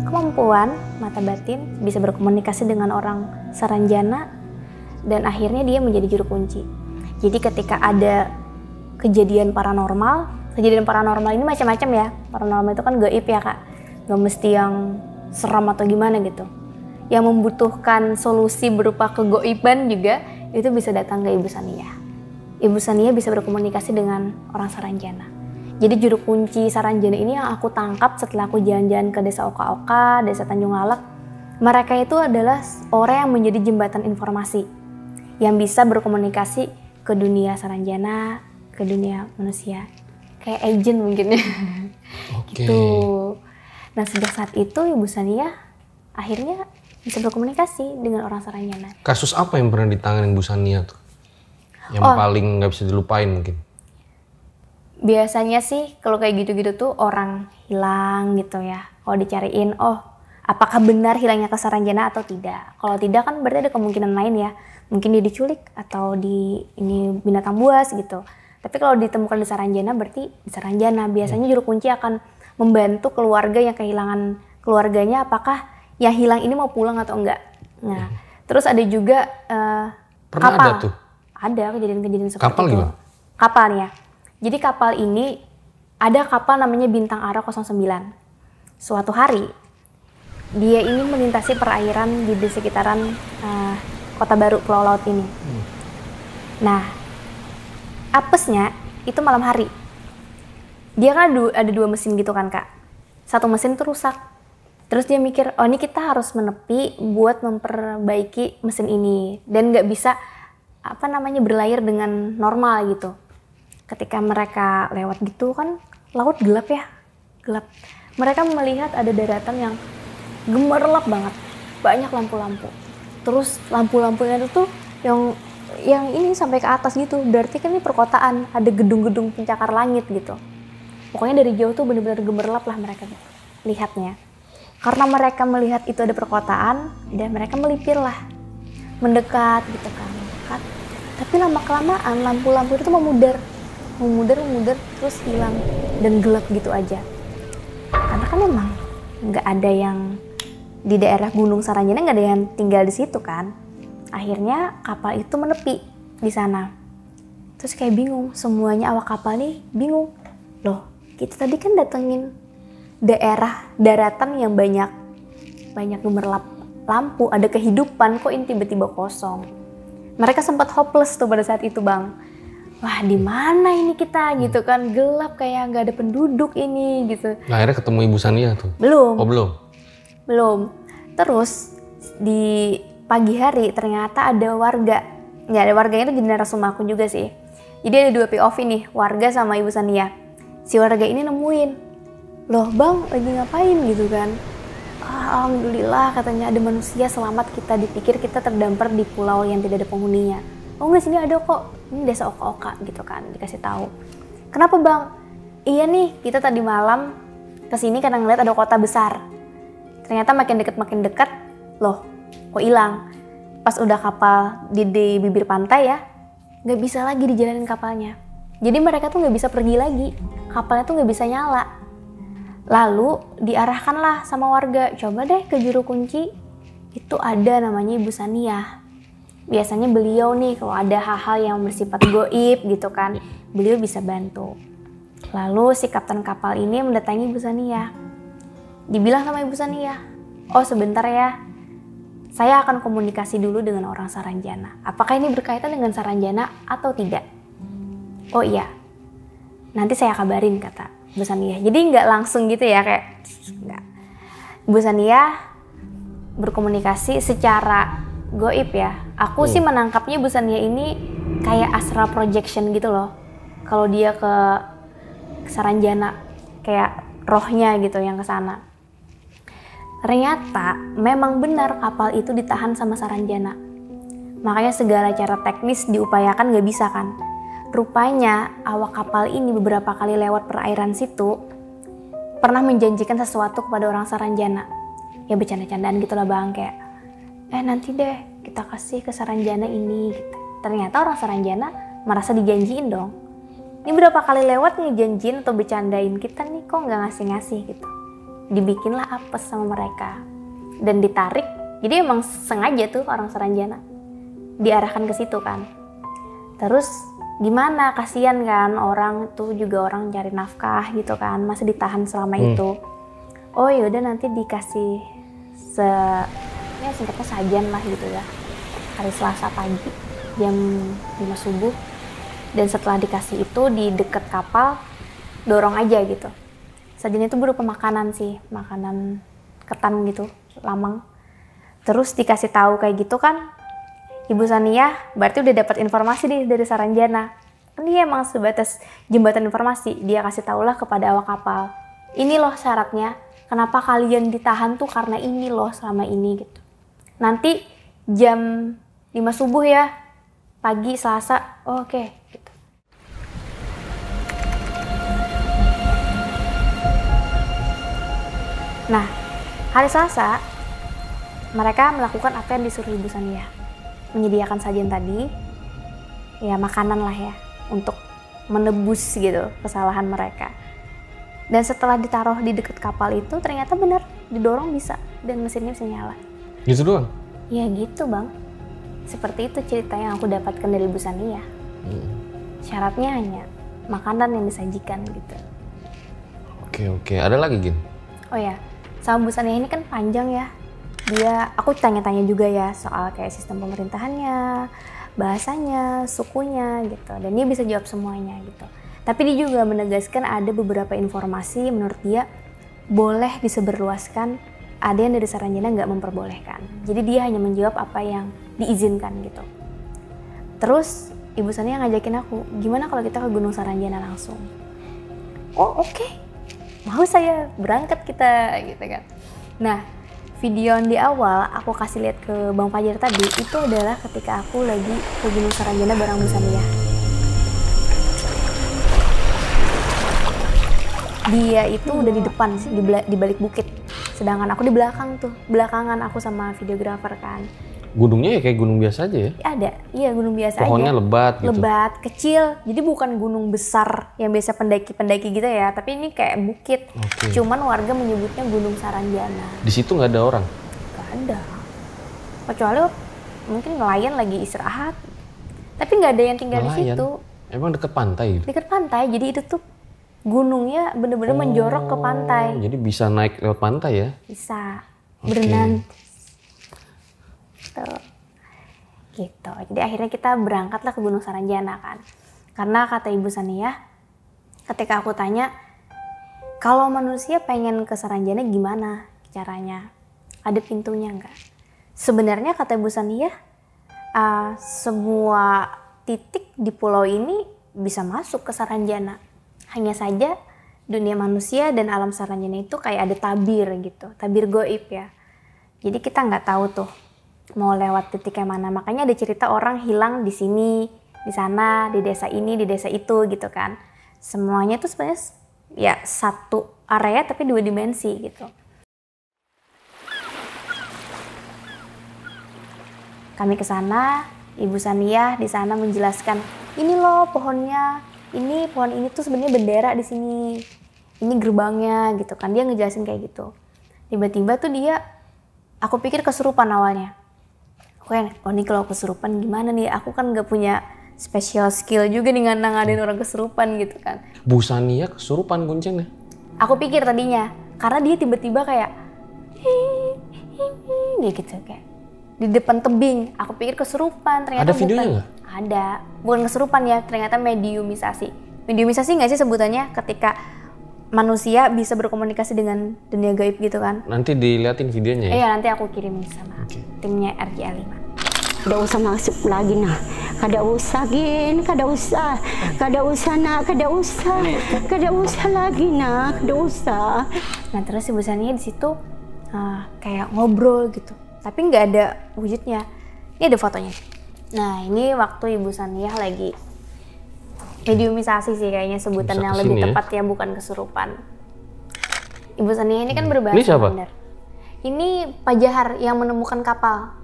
kemampuan mata batin, bisa berkomunikasi dengan orang Saranjana, dan akhirnya dia menjadi juru kunci. Jadi ketika ada kejadian paranormal ini macam-macam ya. Paranormal itu kan gaib ya Kak, gak mesti yang seram atau gimana gitu. Yang membutuhkan solusi berupa kegoiban juga, itu bisa datang ke Ibu Saniyah. Ibu Saniyah bisa berkomunikasi dengan orang Saranjana. Jadi juru kunci Saranjana ini yang aku tangkap setelah aku jalan-jalan ke desa Oka-Oka, desa Tanjung Lalak. Mereka itu adalah orang yang menjadi jembatan informasi, yang bisa berkomunikasi ke dunia Saranjana, ke dunia manusia. Kayak agent mungkin ya. Oke. Gitu. Nah sejak saat itu Ibu Saniyah akhirnya bisa berkomunikasi dengan orang Saranjana. Kasus apa yang pernah ditanganin Bu Saniyah tuh? Yang paling nggak bisa dilupain mungkin? Biasanya sih kalau kayak gitu-gitu tuh orang hilang gitu ya. Kalau dicariin, apakah benar hilangnya ke Saranjana atau tidak? Kalau tidak kan berarti ada kemungkinan lain ya. Mungkin dia diculik atau ini binatang buas gitu. Tapi kalau ditemukan di Saranjana berarti di Saranjana. Biasanya juru kunci akan membantu keluarga yang kehilangan keluarganya, apakah yang hilang ini mau pulang atau enggak. Nah, terus ada juga Pernah kapal. ada tuh? Ada kejadian-kejadian seperti Kapal itu. gimana? Kapal ya. Jadi kapal ini, ada kapal namanya Bintang Ara 09. Suatu hari, dia ini melintasi perairan di sekitaran Kota Baru, Pulau Laut ini. Nah, apesnya itu malam hari. Dia kan ada dua mesin gitu kan Kak. Satu mesin itu rusak. Terus dia mikir, ini kita harus menepi buat memperbaiki mesin ini. Dan nggak bisa berlayar dengan normal gitu. Ketika mereka lewat gitu kan, laut gelap ya. Gelap. Mereka melihat ada daratan yang gemerlap banget. banyak lampu-lampu. Terus lampu-lampunya itu tuh yang ini sampai ke atas gitu. Berarti kan ini perkotaan, ada gedung-gedung pencakar langit gitu. Pokoknya dari jauh tuh bener-bener gemerlap lah mereka lihatnya. Karena mereka melihat itu ada perkotaan, dan mereka melipir lah, mendekat gitu kan, mendekat. Tapi lama-kelamaan lampu-lampu itu memudar, terus hilang dan gelap gitu aja. Karena kan memang nggak ada yang di daerah Gunung Saranjana, nggak ada yang tinggal di situ kan. Akhirnya kapal itu menepi di sana. Terus kayak bingung, semuanya awak kapal nih bingung. Loh, kita tadi kan datengin daerah daratan yang banyak gemerlap lampu, ada kehidupan, kok ini tiba-tiba kosong. Mereka sempat hopeless tuh pada saat itu, Bang. Wah, di mana ini kita gitu kan, gelap kayak nggak ada penduduk ini gitu. Nah, akhirnya ketemu Ibu Sania tuh? Belum. Oh, belum. Terus di pagi hari ternyata ada warga. Ya, ada warganya itu generasi rumah aku juga sih. Jadi ada 2 POV nih, warga sama Ibu Sania. Si warga ini nemuin, loh Bang, lagi ngapain gitu kan. Alhamdulillah katanya ada manusia selamat, kita dipikir kita terdampar di pulau yang tidak ada penghuninya. Oh enggak, sini ada kok, ini desa Oka-Oka gitu kan, dikasih tahu. Kenapa Bang? Iya nih, kita tadi malam kesini karena ngeliat ada kota besar. Ternyata makin dekat, loh kok hilang. Pas udah kapal di bibir pantai ya, nggak bisa lagi dijalanin kapalnya. Jadi mereka tuh nggak bisa pergi lagi, kapalnya tuh nggak bisa nyala. Lalu diarahkanlah sama warga, coba deh ke juru kunci, itu ada namanya Ibu Sania. Biasanya beliau nih kalau ada hal-hal yang bersifat goib gitu kan, beliau bisa bantu. Lalu si kapten kapal ini mendatangi Ibu Sania. Dibilang sama Ibu Sania, oh sebentar ya, saya akan komunikasi dulu dengan orang Saranjana. Apakah ini berkaitan dengan Saranjana atau tidak? Oh iya, nanti saya kabarin, kata Bu Sania. Jadi nggak langsung gitu ya, kayak nggak. Bu Sania berkomunikasi secara goib ya. Aku sih menangkapnya Bu Sania ini kayak astral projection gitu loh. Kalau dia ke Saranjana, kayak rohnya gitu yang ke sana. Ternyata memang benar kapal itu ditahan sama Saranjana. Makanya segala cara teknis diupayakan nggak bisa kan. Rupanya awak kapal ini beberapa kali lewat perairan situ pernah menjanjikan sesuatu kepada orang Saranjana. Ya bercanda-candaan gitu lah Bang, kayak nanti deh kita kasih ke Saranjana ini gitu. Ternyata orang Saranjana merasa dijanjiin dong. Ini berapa kali lewat ngejanjiin atau bercandain kita nih, kok nggak ngasih-ngasih gitu. Dibikinlah apes sama mereka dan ditarik. Jadi emang sengaja tuh orang Saranjana diarahkan ke situ kan. Terus gimana, kasihan kan, orang tuh juga orang cari nafkah gitu kan, masa ditahan selama itu. Oh yaudah nanti dikasih singkatnya sajian lah gitu ya, hari Selasa pagi jam 5 subuh. Dan setelah dikasih itu di deket kapal, dorong aja gitu. Sajian itu berupa makanan sih, makanan ketan gitu, lamang. Terus dikasih tahu kayak gitu kan, Ibu Sania berarti udah dapat informasi nih dari Saranjana. Kan dia emang sebatas jembatan informasi, dia kasih taulah kepada awak kapal. Ini loh syaratnya, kenapa kalian ditahan tuh karena ini loh selama ini gitu. Nanti jam 5 subuh ya, pagi Selasa, oke gitu. Nah, hari Selasa, mereka melakukan apa yang disuruh Ibu Sania. Menyediakan sajian tadi, ya makanan lah ya, untuk menebus gitu kesalahan mereka. Dan setelah ditaruh di dekat kapal itu, ternyata benar didorong bisa, dan mesinnya bisa nyala. Gitu doang? Ya gitu Bang, seperti itu cerita yang aku dapatkan dari Ibu Sania. Syaratnya hanya makanan yang disajikan gitu. Oke, ada lagi Gin? Oh ya, sama Bu Sania ini kan panjang ya. Aku tanya-tanya juga ya soal kayak sistem pemerintahannya, bahasanya, sukunya gitu. Dan dia bisa jawab semuanya gitu. Tapi dia juga menegaskan ada beberapa informasi menurut dia boleh disebarluaskan, ada yang dari Saranjana nggak memperbolehkan. Jadi dia hanya menjawab apa yang diizinkan gitu. Terus Ibu Sania ngajakin aku, gimana kalau kita ke Gunung Saranjana langsung? Oh oke. Mau saya berangkat kita gitu kan. Nah, Video yang di awal aku kasih lihat ke Bang Fajar tadi itu adalah ketika aku lagi ke Gunung Saranjana bareng Bu Sania. Dia itu udah di depan sih, di balik bukit. Sedangkan aku di belakang tuh, belakangan aku sama videografer kan. Gunungnya ya kayak gunung biasa aja ya? Ada, iya gunung biasa aja. Pohonnya lebat gitu? Lebat, kecil. Jadi bukan gunung besar yang biasa pendaki-pendaki gitu ya. Tapi ini kayak bukit. Cuman warga menyebutnya Gunung Saranjana. Di situ nggak ada orang? Gak ada. Kecuali mungkin nelayan lagi istirahat. Tapi nggak ada yang tinggal di situ. Emang deket pantai gitu? Deket pantai, jadi itu tuh gunungnya bener-bener menjorok ke pantai. Jadi bisa naik lewat pantai ya? Bisa. Berenang. Gitu. Jadi akhirnya kita berangkatlah ke Gunung Saranjana kan. Karena kata Ibu Sania, ketika aku tanya, kalau manusia pengen ke Saranjana gimana caranya? Ada pintunya nggak? Sebenarnya kata Ibu Sania, semua titik di pulau ini bisa masuk ke Saranjana. Hanya saja dunia manusia dan alam Saranjana itu kayak ada tabir gitu, tabir goib ya. Jadi kita nggak tahu tuh mau lewat titik yang mana. Makanya ada cerita orang hilang di sini, di sana, di desa ini, di desa itu gitu kan. Semuanya tuh sebenarnya ya satu area tapi 2 dimensi gitu. Kami ke sana, Ibu Sania di sana menjelaskan, ini loh pohonnya, ini pohon ini tuh sebenarnya bendera di sini. Ini gerbangnya gitu kan. Dia ngejelasin kayak gitu. Tiba-tiba tuh dia, aku pikir kesurupan awalnya. Oh ini kalau kesurupan gimana nih? Aku kan gak punya special skill juga nih nanganin orang kesurupan gitu kan. Bu Sania kesurupan kuncengnya? Aku pikir tadinya, karena dia tiba-tiba kayak dia gitu kayak di depan tebing. Aku pikir kesurupan, ternyata ada videonya nggak? Ada, bukan kesurupan ya, ternyata mediumisasi. Mediumisasi nggak sih sebutannya ketika manusia bisa berkomunikasi dengan dunia gaib gitu kan? Nanti diliatin videonya ya? Iya, nanti aku kirim sama timnya RGA 5. Kada usah masuk lagi nah, kada usah gin, kada usah nak, kada usah lagi nah, kada usah. Nah terus Ibu Sania di situ kayak ngobrol gitu, tapi nggak ada wujudnya. Ini ada fotonya. Nah ini waktu Ibu Sania lagi mediumisasi sih kayaknya sebutan yang lebih tepat ya, bukan kesurupan. Ibu Sania ini kan berbahasa Ini siapa? Mandar. Ini Pak Jahar yang menemukan kapal.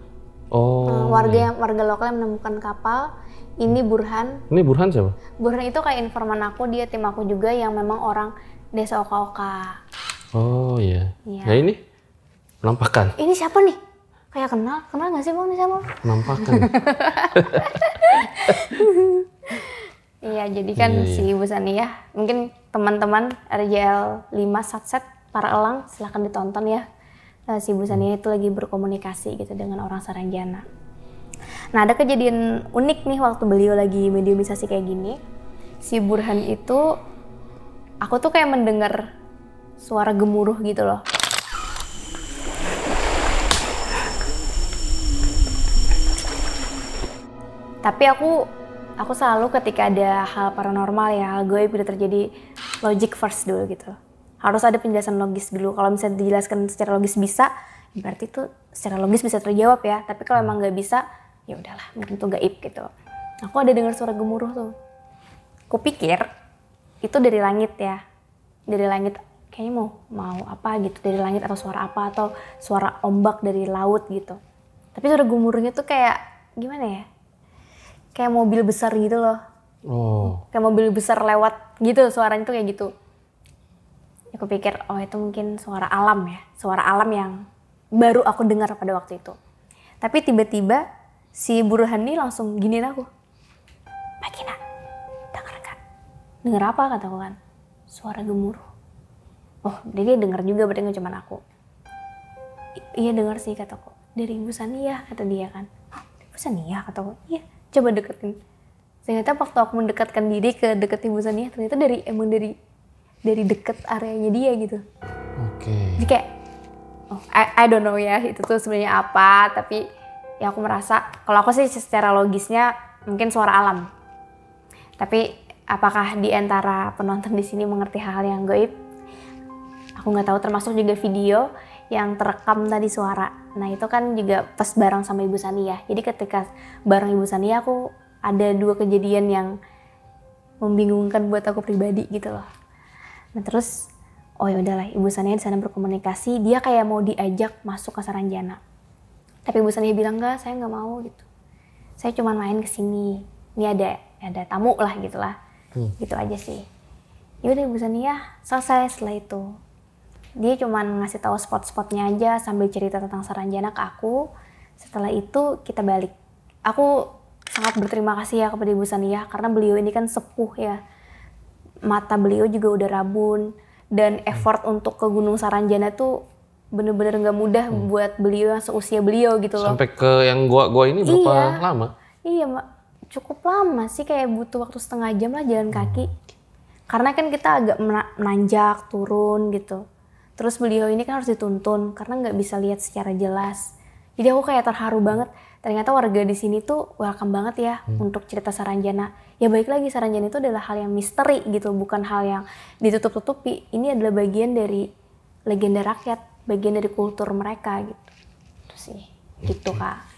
Warga lokal yang menemukan kapal. Ini Burhan. Ini Burhan siapa? Burhan itu kayak informan aku, dia tim aku juga yang memang orang desa Oka-Oka. Oh iya. Iya. Nah ini penampakan. Ini siapa nih? Kayak kenal nggak sih Bang nih sama? Penampakan. Iya, jadi kan si Ibu Sania, mungkin teman-teman RJL 5 Satset para elang silahkan ditonton ya. Si Ibu Sania itu lagi berkomunikasi gitu dengan orang Saranjana. Nah ada kejadian unik nih waktu beliau lagi mediumisasi kayak gini. Si Burhan itu, aku tuh kayak mendengar suara gemuruh gitu loh. Tapi aku selalu ketika ada hal paranormal ya, hal gaib gitu terjadi, logic first dulu gitu. Harus ada penjelasan logis dulu. Kalau misalnya dijelaskan secara logis bisa, berarti itu secara logis bisa terjawab ya. Tapi kalau emang nggak bisa, ya udahlah, mungkin itu gaib gitu. Aku ada dengar suara gemuruh tuh. Aku pikir itu dari langit ya, dari langit kayaknya mau apa gitu, dari langit atau suara apa atau suara ombak dari laut gitu. Tapi suara gemuruhnya tuh kayak gimana ya? Kayak mobil besar gitu loh. Kayak mobil besar lewat gitu, suaranya tuh kayak gitu. Aku pikir, oh itu mungkin suara alam ya. Suara alam yang baru aku dengar pada waktu itu. Tapi tiba-tiba si Burhan ini langsung giniin aku. Mbak Gina, denger kan? Denger apa kataku kan? Suara gemuruh. Oh, dia denger juga berarti gak cuma aku. Iya denger sih kataku. Dari Ibu Sania kata dia kan. Hah, Ibu Sania kataku. Iya, coba deketin. Ternyata waktu aku mendekatkan diri ke deket Ibu Sania, ternyata dari deket areanya dia gitu. Jadi kayak, I don't know ya itu tuh sebenarnya apa, tapi ya aku merasa kalau aku sih secara logisnya mungkin suara alam. Tapi apakah di antara penonton di sini mengerti hal-hal yang gaib? Aku nggak tahu, termasuk juga video yang terekam tadi suara. Nah itu kan juga pas bareng sama Ibu Sania. Jadi ketika bareng Ibu Sania aku ada 2 kejadian yang membingungkan buat aku pribadi gitu loh. Nah terus oh ya udahlah, Ibu Sania di sana berkomunikasi, dia kayak mau diajak masuk ke Saranjana. Tapi Ibu Sania bilang enggak, saya nggak mau gitu. Saya cuma main ke sini. Ini ada tamu lah gitulah. Gitu aja sih. Ya udah Ibu Sania selesai setelah itu. Dia cuma ngasih tahu spot-spotnya aja sambil cerita tentang Saranjana ke aku. Setelah itu kita balik. Aku sangat berterima kasih ya kepada Ibu Sania karena beliau ini kan sepuh ya. Mata beliau juga udah rabun dan effort untuk ke Gunung Saranjana tuh bener-bener nggak mudah buat beliau yang seusia beliau gitu loh. Sampai ke yang gua ini berapa lama? Iya Mbak, cukup lama sih, kayak butuh waktu setengah jam lah jalan kaki. Karena kan kita agak menanjak, turun gitu. Terus beliau ini kan harus dituntun karena nggak bisa lihat secara jelas. Jadi aku kayak terharu banget. Ternyata warga di sini tuh welcome banget ya untuk cerita Saranjana. Ya baik lagi, Saranjana itu adalah hal yang misteri gitu, bukan hal yang ditutup-tutupi. Ini adalah bagian dari legenda rakyat, bagian dari kultur mereka gitu. Itu sih, gitu Kak.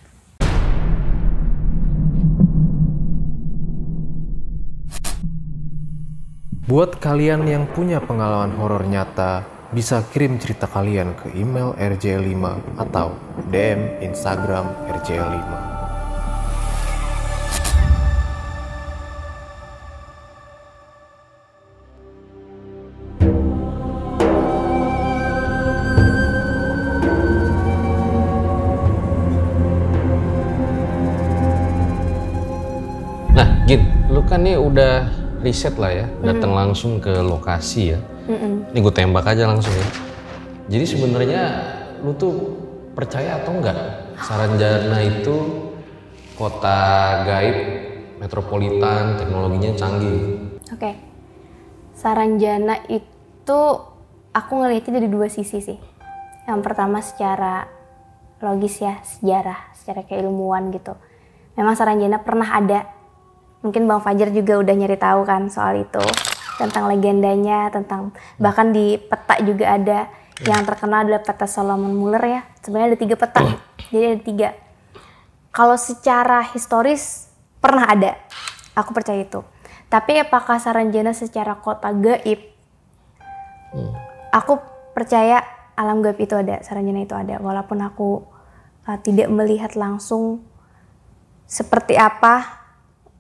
Buat kalian yang punya pengalaman horor nyata, bisa kirim cerita kalian ke email RJ5 atau DM Instagram RJ5. Nah, Gin, lu kan nih udah riset lah ya, datang langsung ke lokasi ya. Ini gue tembak aja langsung ya. Jadi sebenarnya lu tuh percaya atau enggak Saranjana itu kota gaib, metropolitan, teknologinya canggih? Oke. Saranjana itu aku ngelihatnya dari 2 sisi sih. Yang pertama secara logis ya, sejarah, secara keilmuan gitu. Memang Saranjana pernah ada. Mungkin Bang Fajar juga udah nyari tahu kan soal itu. Tentang legendanya, tentang bahkan di peta juga ada. Yang terkenal adalah peta Solomon Muller ya. Sebenarnya ada 3 peta. Jadi ada 3. Kalau secara historis pernah ada. Aku percaya itu. Tapi apakah Saranjana secara kota gaib? Aku percaya alam gaib itu ada, Saranjana itu ada. Walaupun aku tidak melihat langsung seperti apa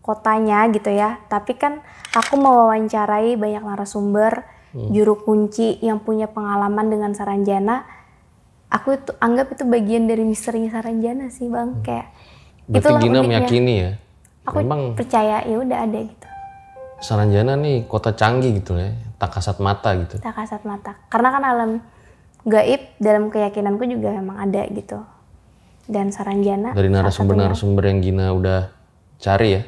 kotanya gitu ya. Tapi kan aku mewawancarai banyak narasumber, juru kunci yang punya pengalaman dengan Saranjana. Aku itu anggap itu bagian dari misterinya Saranjana sih Bang. Kayak Berarti Gina meyakini ya? Aku memang percaya ya udah ada gitu. Saranjana nih kota canggih gitu ya, tak kasat mata gitu. Tak kasat mata. Karena kan alam gaib dalam keyakinanku juga memang ada gitu. Dan Saranjana dari narasumber-narasumber yang Gina udah cari ya?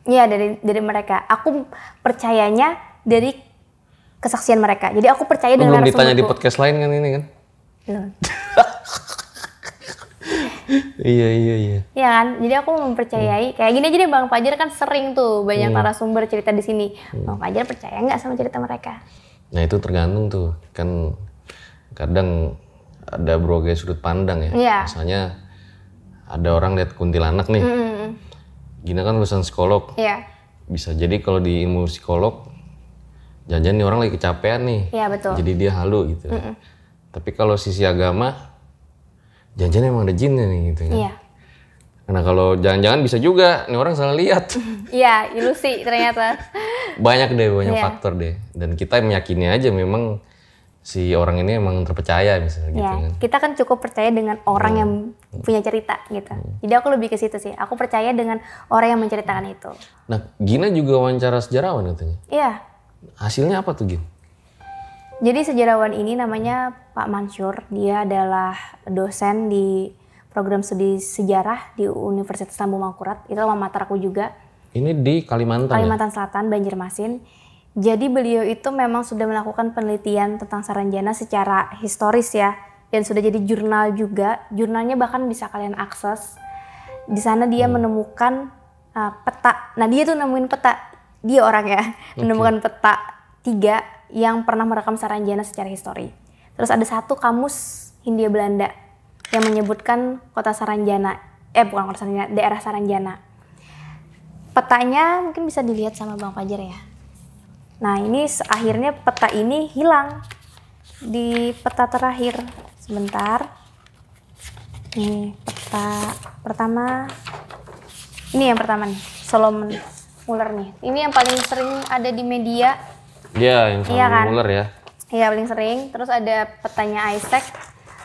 Iya, dari mereka. Aku percayanya dari kesaksian mereka. Jadi aku percaya dengan narasumberku. Belum ditanya di podcast lain kan ini kan? Belum. Iya. Iya kan? Jadi aku mempercayai. Kayak gini aja deh Bang Fajar kan sering tuh banyak narasumber cerita di sini. Bang Fajar percaya nggak sama cerita mereka? Nah itu tergantung tuh. Kan kadang ada berbagai sudut pandang ya. Iya. Misalnya ada orang lihat kuntilanak nih. Gina kan lulusan psikolog. Iya. Bisa jadi kalau di ilmu psikolog, jangan-jangan nih orang lagi kecapean nih. Iya betul. Jadi dia halu gitu. Tapi kalau sisi agama, jangan-jangan emang ada jinnya nih gitu kan. Iya. Nah kalau jangan-jangan bisa juga nih orang salah lihat. Iya, ilusi ternyata. Banyak faktor deh. Dan kita meyakini aja memang si orang ini emang terpercaya misalnya gitu kan. Kita kan cukup percaya dengan orang yang punya cerita gitu. Jadi aku lebih ke situ sih. Aku percaya dengan orang yang menceritakan itu. Nah, Gina juga wawancara sejarawan katanya. Iya. Hasilnya apa tuh, Gin? Jadi sejarawan ini namanya Pak Mansur. Dia adalah dosen di program studi sejarah di Universitas Lambung Mangkurat. Itu alma mater aku juga. Ini di Kalimantan Selatan, Banjarmasin. Jadi beliau itu memang sudah melakukan penelitian tentang Saranjana secara historis ya. Dan sudah jadi jurnal juga. Jurnalnya bahkan bisa kalian akses. Di sana dia menemukan peta. Nah dia tuh nemuin peta. Dia orangnya menemukan peta 3 yang pernah merekam Saranjana secara histori. Terus ada 1 kamus Hindia Belanda yang menyebutkan kota Saranjana. Bukan kota Saranjana, daerah Saranjana. Petanya mungkin bisa dilihat sama Bang Fajar ya. Nah ini akhirnya peta ini hilang di peta terakhir. Sebentar. Nih peta pertama. Ini yang pertama nih, Solomon Muller nih. Ini yang paling sering ada di media. Iya, yang Solomon kan? Muller ya. Iya paling sering. Terus ada petanya Isaac.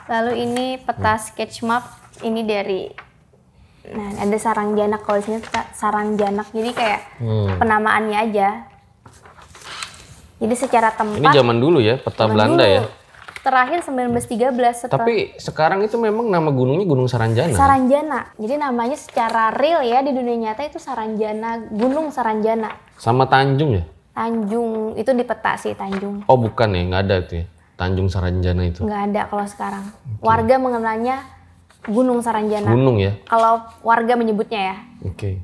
Lalu ini peta sketch map. Ini dari, nah ada Sarangjanak, kalau di sini Sarangjanak. Jadi kayak penamaannya aja. Jadi secara tempat. Ini zaman dulu ya, peta Belanda dulu. ya. Terakhir 1913 setelah. Tapi sekarang itu memang nama gunungnya Gunung Saranjana. Saranjana. Jadi namanya secara real ya di dunia nyata itu Saranjana, Gunung Saranjana. Sama Tanjung ya? Tanjung, itu di peta sih Tanjung. Oh bukan ya, nggak ada itu ya? Tanjung Saranjana itu? Nggak ada kalau sekarang. Warga mengenalnya Gunung Saranjana. Gunung ya? Kalau warga menyebutnya ya. Oke.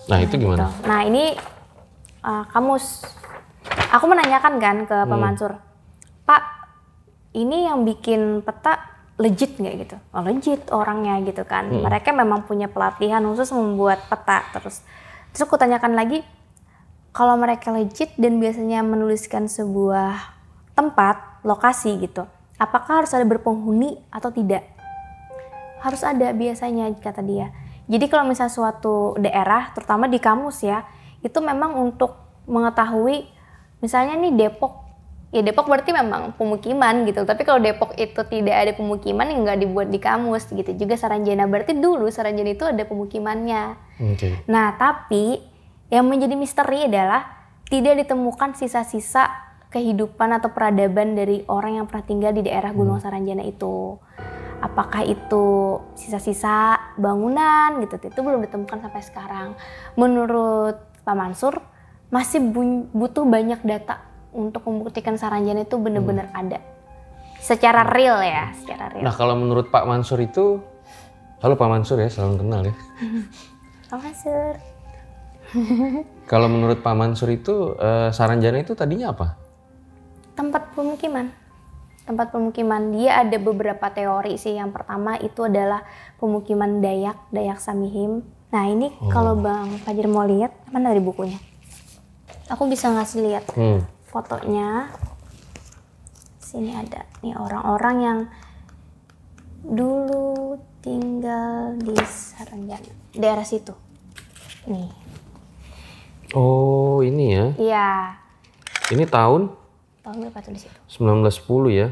Nah itu gimana? Gitu. Nah ini kamus. Aku menanyakan kan ke Pak Mansur. Pak, ini yang bikin peta legit nggak gitu? Oh legit orangnya gitu kan. Mereka memang punya pelatihan khusus membuat peta. Terus aku tanyakan lagi, kalau mereka legit dan biasanya menuliskan sebuah tempat, lokasi gitu, apakah harus ada berpenghuni atau tidak? Harus ada biasanya kata dia. Jadi kalau misalnya suatu daerah, terutama di kamus ya, itu memang untuk mengetahui, misalnya nih Depok, ya Depok berarti memang pemukiman gitu. Tapi kalau Depok itu tidak ada pemukiman, ya nggak dibuat di kamus gitu. Juga Saranjana, berarti dulu Saranjana itu ada pemukimannya. Nah tapi yang menjadi misteri adalah tidak ditemukan sisa-sisa kehidupan atau peradaban dari orang yang pernah tinggal di daerah Gunung Saranjana itu. Apakah itu sisa-sisa bangunan gitu, itu belum ditemukan sampai sekarang. Menurut Pak Mansur, masih butuh banyak data untuk membuktikan Saranjana itu benar-benar ada. Secara real ya, secara real. Nah kalau menurut Pak Mansur itu, halo Pak Mansur ya, salam kenal ya. Pak Mansur. Kalau menurut Pak Mansur itu, Saranjana itu tadinya apa? Tempat pemukiman. Tempat pemukiman. Dia ada beberapa teori sih. Yang pertama itu adalah pemukiman Dayak Samihim. Nah ini kalau Bang Fajar mau lihat, mana dari bukunya? Aku bisa ngasih lihat fotonya. Sini ada nih orang-orang yang dulu tinggal di Saranjana, daerah situ. Nih. Oh ini ya? Iya. Ini tahun berapa tuh di situ? 1910 ya?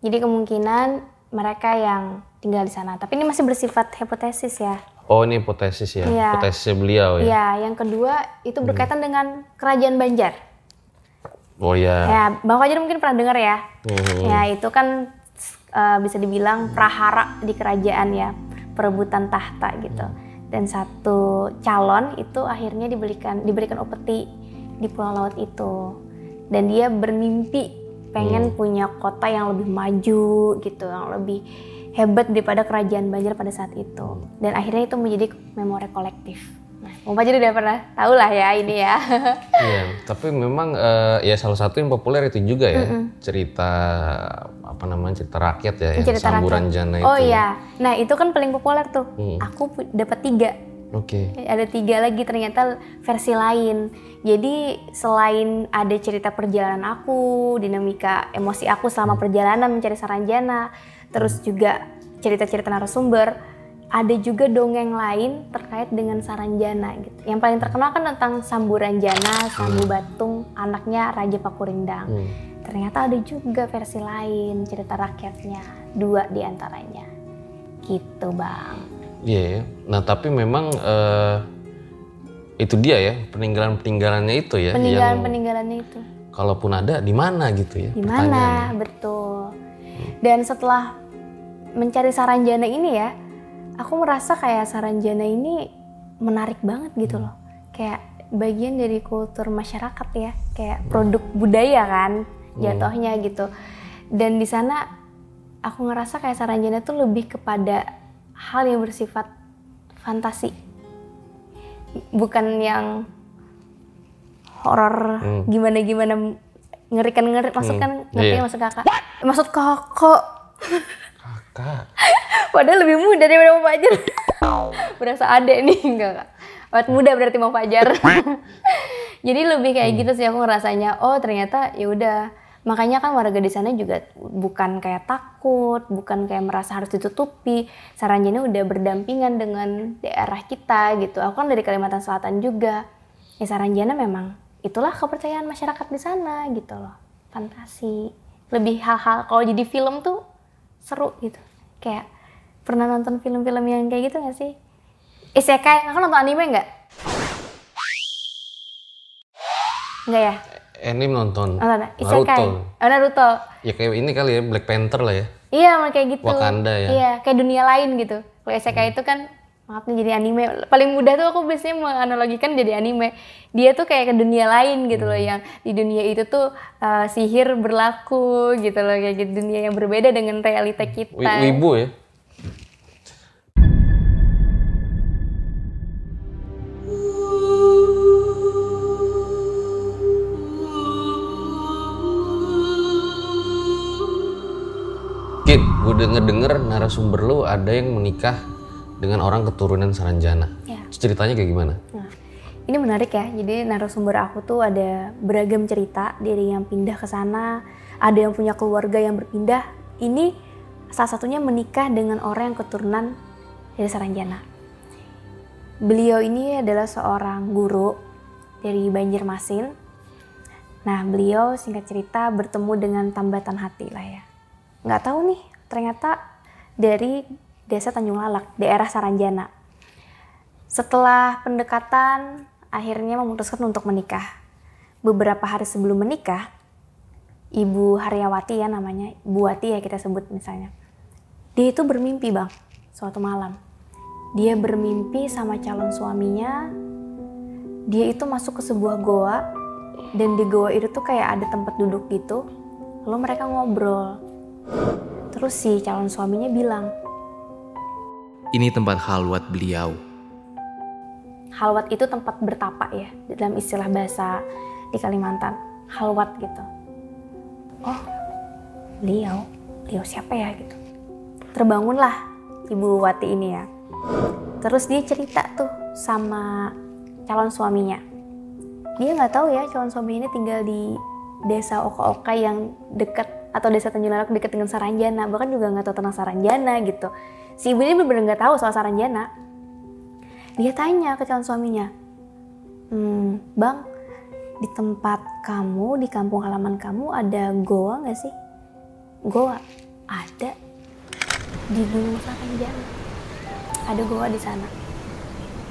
Jadi kemungkinan mereka yang tinggal di sana. Tapi ini masih bersifat hipotesis ya. Oh ini hipotesis ya? Iya. Hipotesisnya beliau ya? Iya, yang kedua itu berkaitan dengan Kerajaan Banjar. Oh ya. Ya, Bang Fajar mungkin pernah dengar ya. Ya itu kan bisa dibilang prahara di kerajaan ya, perebutan tahta gitu. Dan satu calon itu akhirnya diberikan upeti di Pulau Laut itu. Dan dia bermimpi pengen punya kota yang lebih maju gitu, yang lebih hebat daripada kerajaan Banjar pada saat itu. Dan akhirnya itu menjadi memori kolektif. Nah, Bang Fajar udah pernah tahu lah ya ini ya. Iya, tapi memang ya salah satu yang populer itu juga ya, cerita cerita rakyat ya, yang Sambu Ranjana itu. Oh iya, nah itu kan paling populer tuh. Aku dapat 3. Oke. Ada 3 lagi ternyata versi lain. Jadi selain ada cerita perjalanan aku, dinamika emosi aku selama perjalanan mencari Saranjana, terus juga cerita-cerita narasumber, ada juga dongeng lain terkait dengan Saranjana gitu. Yang paling terkenal kan tentang Sambu Ranjana, Sambu Batung, anaknya Raja Pakurindang. Ternyata ada juga versi lain, cerita rakyatnya, 2 diantaranya. Gitu Bang. Iya, nah tapi memang itu dia ya, peninggalannya itu ya. Peninggalannya itu. Kalaupun ada, di mana gitu ya? Di mana, betul. Dan setelah mencari Saranjana ini ya, aku merasa kayak Saranjana ini menarik banget gitu loh. Kayak bagian dari kultur masyarakat ya, kayak produk budaya kan, jatuhnya gitu. Dan di sana aku ngerasa kayak Saranjana tuh lebih kepada hal yang bersifat fantasi, bukan yang horor gimana ngerikan maksud kan ngerti maksud kakak? Maksud kakak. Kakak. Padahal lebih muda daripada Bang Fajar. Berasa adek nih, enggak. Awet muda berarti Bang Fajar. Jadi lebih kayak gitu sih aku ngerasanya. Oh ternyata ya udah. Makanya kan warga di sana juga bukan kayak takut, bukan kayak merasa harus ditutupi. Saranjana udah berdampingan dengan daerah kita gitu. Aku kan dari Kalimantan Selatan juga. Ya Saranjana memang itulah kepercayaan masyarakat di sana gitu loh. Fantasi. Lebih hal-hal kalau jadi film tuh seru gitu. Kayak pernah nonton film-film yang kayak gitu gak sih? Isekai, kakak nonton anime nggak? Nggak ya? Anime nonton. Isekai. Naruto. Naruto. Ya kayak ini kali ya, Black Panther lah ya. Iya, kayak gitu. Wakanda ya. Iya, kayak dunia lain gitu. Kalau isekai itu kan, maaf nih jadi anime. Paling mudah tuh aku biasanya menganalogikan jadi anime. Dia tuh kayak ke dunia lain gitu loh, yang di dunia itu tuh sihir berlaku gitu loh, kayak gitu, dunia yang berbeda dengan realita kita. Wibu ya. Kit, gue denger narasumber lu ada yang menikah dengan orang keturunan Saranjana. Ya. Ceritanya kayak gimana? Nah, ini menarik ya. Jadi narasumber aku tuh ada beragam cerita, dari yang pindah ke sana, ada yang punya keluarga yang berpindah. Ini salah satunya menikah dengan orang yang keturunan dari Saranjana. Beliau ini adalah seorang guru dari Banjarmasin. Nah, beliau singkat cerita bertemu dengan tambatan hati lah ya. Nggak tahu nih, ternyata dari desa Tanjung Lalak, daerah Saranjana. Setelah pendekatan, akhirnya memutuskan untuk menikah. Beberapa hari sebelum menikah, Ibu Haryawati ya namanya, Bu Wati ya kita sebut misalnya. Dia itu bermimpi Bang, suatu malam. Dia bermimpi sama calon suaminya, dia itu masuk ke sebuah goa, dan di goa itu tuh kayak ada tempat duduk gitu, lalu mereka ngobrol. Terus si calon suaminya bilang, Ini tempat halwat beliau. halwat itu tempat bertapa ya, dalam istilah bahasa di Kalimantan, halwat gitu. Oh, beliau siapa ya gitu. Terbangunlah Ibu Wati ini ya. Terus dia cerita tuh sama calon suaminya. Dia nggak tahu ya calon suaminya ini tinggal di desa Oka-Oka yang dekat, atau desa Tanjung Lalak dekat dengan Saranjana. Bahkan juga nggak tahu tentang Saranjana gitu. Si ibu ini benar-benar nggak tahu soal Saranjana. Dia tanya ke calon suaminya, Bang, di tempat kamu, di kampung halaman kamu ada goa nggak sih? Goa? Ada. Di Gunung Saranjana. Ada goa di sana.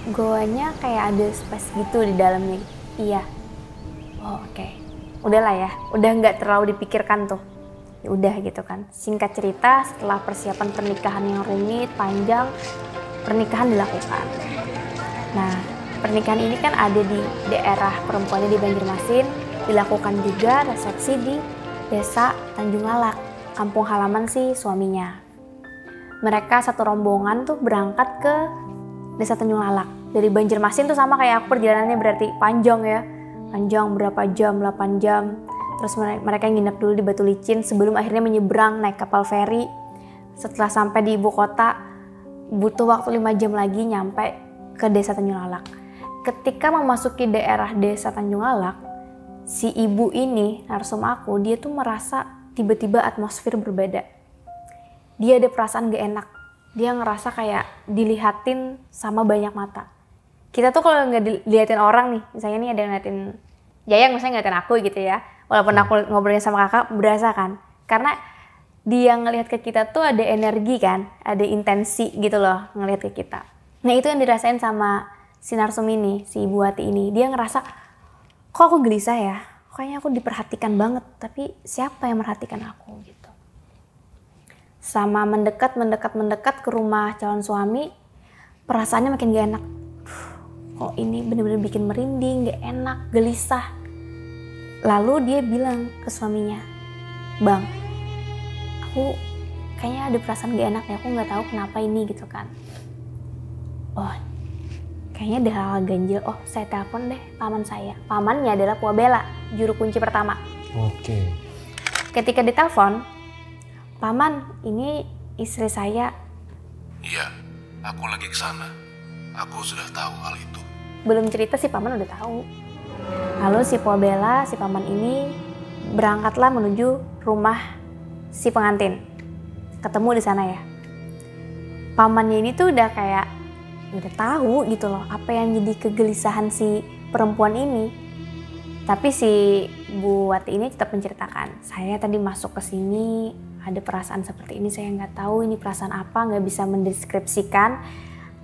Goanya kayak ada space gitu di dalamnya. Iya. Oh, oke. Udahlah ya, udah nggak terlalu dipikirkan tuh. Ya udah gitu kan. Singkat cerita, setelah persiapan pernikahan yang rumit, panjang, pernikahan dilakukan. Nah, pernikahan ini kan ada di daerah perempuannya di Banjarmasin, dilakukan juga resepsi di desa Tanjung Lalak, kampung halaman si suaminya. Mereka satu rombongan tuh berangkat ke desa Tanjung Lalak. Dari Banjarmasin tuh sama kayak aku, perjalanannya berarti panjang ya. Panjang berapa jam, 8 jam. Terus mereka nginep dulu di Batu Licin sebelum akhirnya menyeberang naik kapal feri. Setelah sampai di ibu kota, butuh waktu 5 jam lagi nyampe ke desa Tanjung Lalak. Ketika memasuki daerah desa Tanjung Lalak, si ibu ini, narsum aku, dia tuh merasa tiba-tiba atmosfer berbeda. Dia ada perasaan gak enak. Dia ngerasa kayak dilihatin sama banyak mata. Kita tuh kalau nggak dilihatin orang nih, misalnya nih ada yang ngeliatin Jayang, misalnya ngeliatin aku gitu ya. Walaupun aku ngobrolnya sama kakak, berasa kan? Karena dia ngelihat ke kita tuh ada energi kan, ada intensi gitu loh ngelihat ke kita. Nah itu yang dirasain sama si narsum ini, si Ibu Wati ini. Dia ngerasa, kok aku gelisah ya? Kayaknya aku diperhatikan banget, tapi siapa yang merhatikan aku gitu. Sama mendekat ke rumah calon suami, perasaannya makin gak enak. Kok ini bener-bener bikin merinding, gak enak, gelisah. Lalu dia bilang ke suaminya, Bang, aku kayaknya ada perasaan gak enak ya, aku gak tahu kenapa ini gitu kan. Oh, kayaknya ada hal ganjil. Oh, saya telepon deh paman saya. Pamannya adalah Puabela, juru kunci pertama. Oke. Ketika ditelepon, Paman, ini istri saya. Iya, aku lagi ke sana. Aku sudah tahu hal itu. Belum cerita si Paman udah tahu. Lalu si Puabella, si Paman ini berangkatlah menuju rumah si pengantin. Ketemu di sana ya. Pamannya ini tuh udah kayak udah tahu gitu loh apa yang jadi kegelisahan si perempuan ini. Tapi si Bu Wati ini tetap menceritakan, saya tadi masuk ke sini ada perasaan seperti ini, saya nggak tahu ini perasaan apa, nggak bisa mendeskripsikan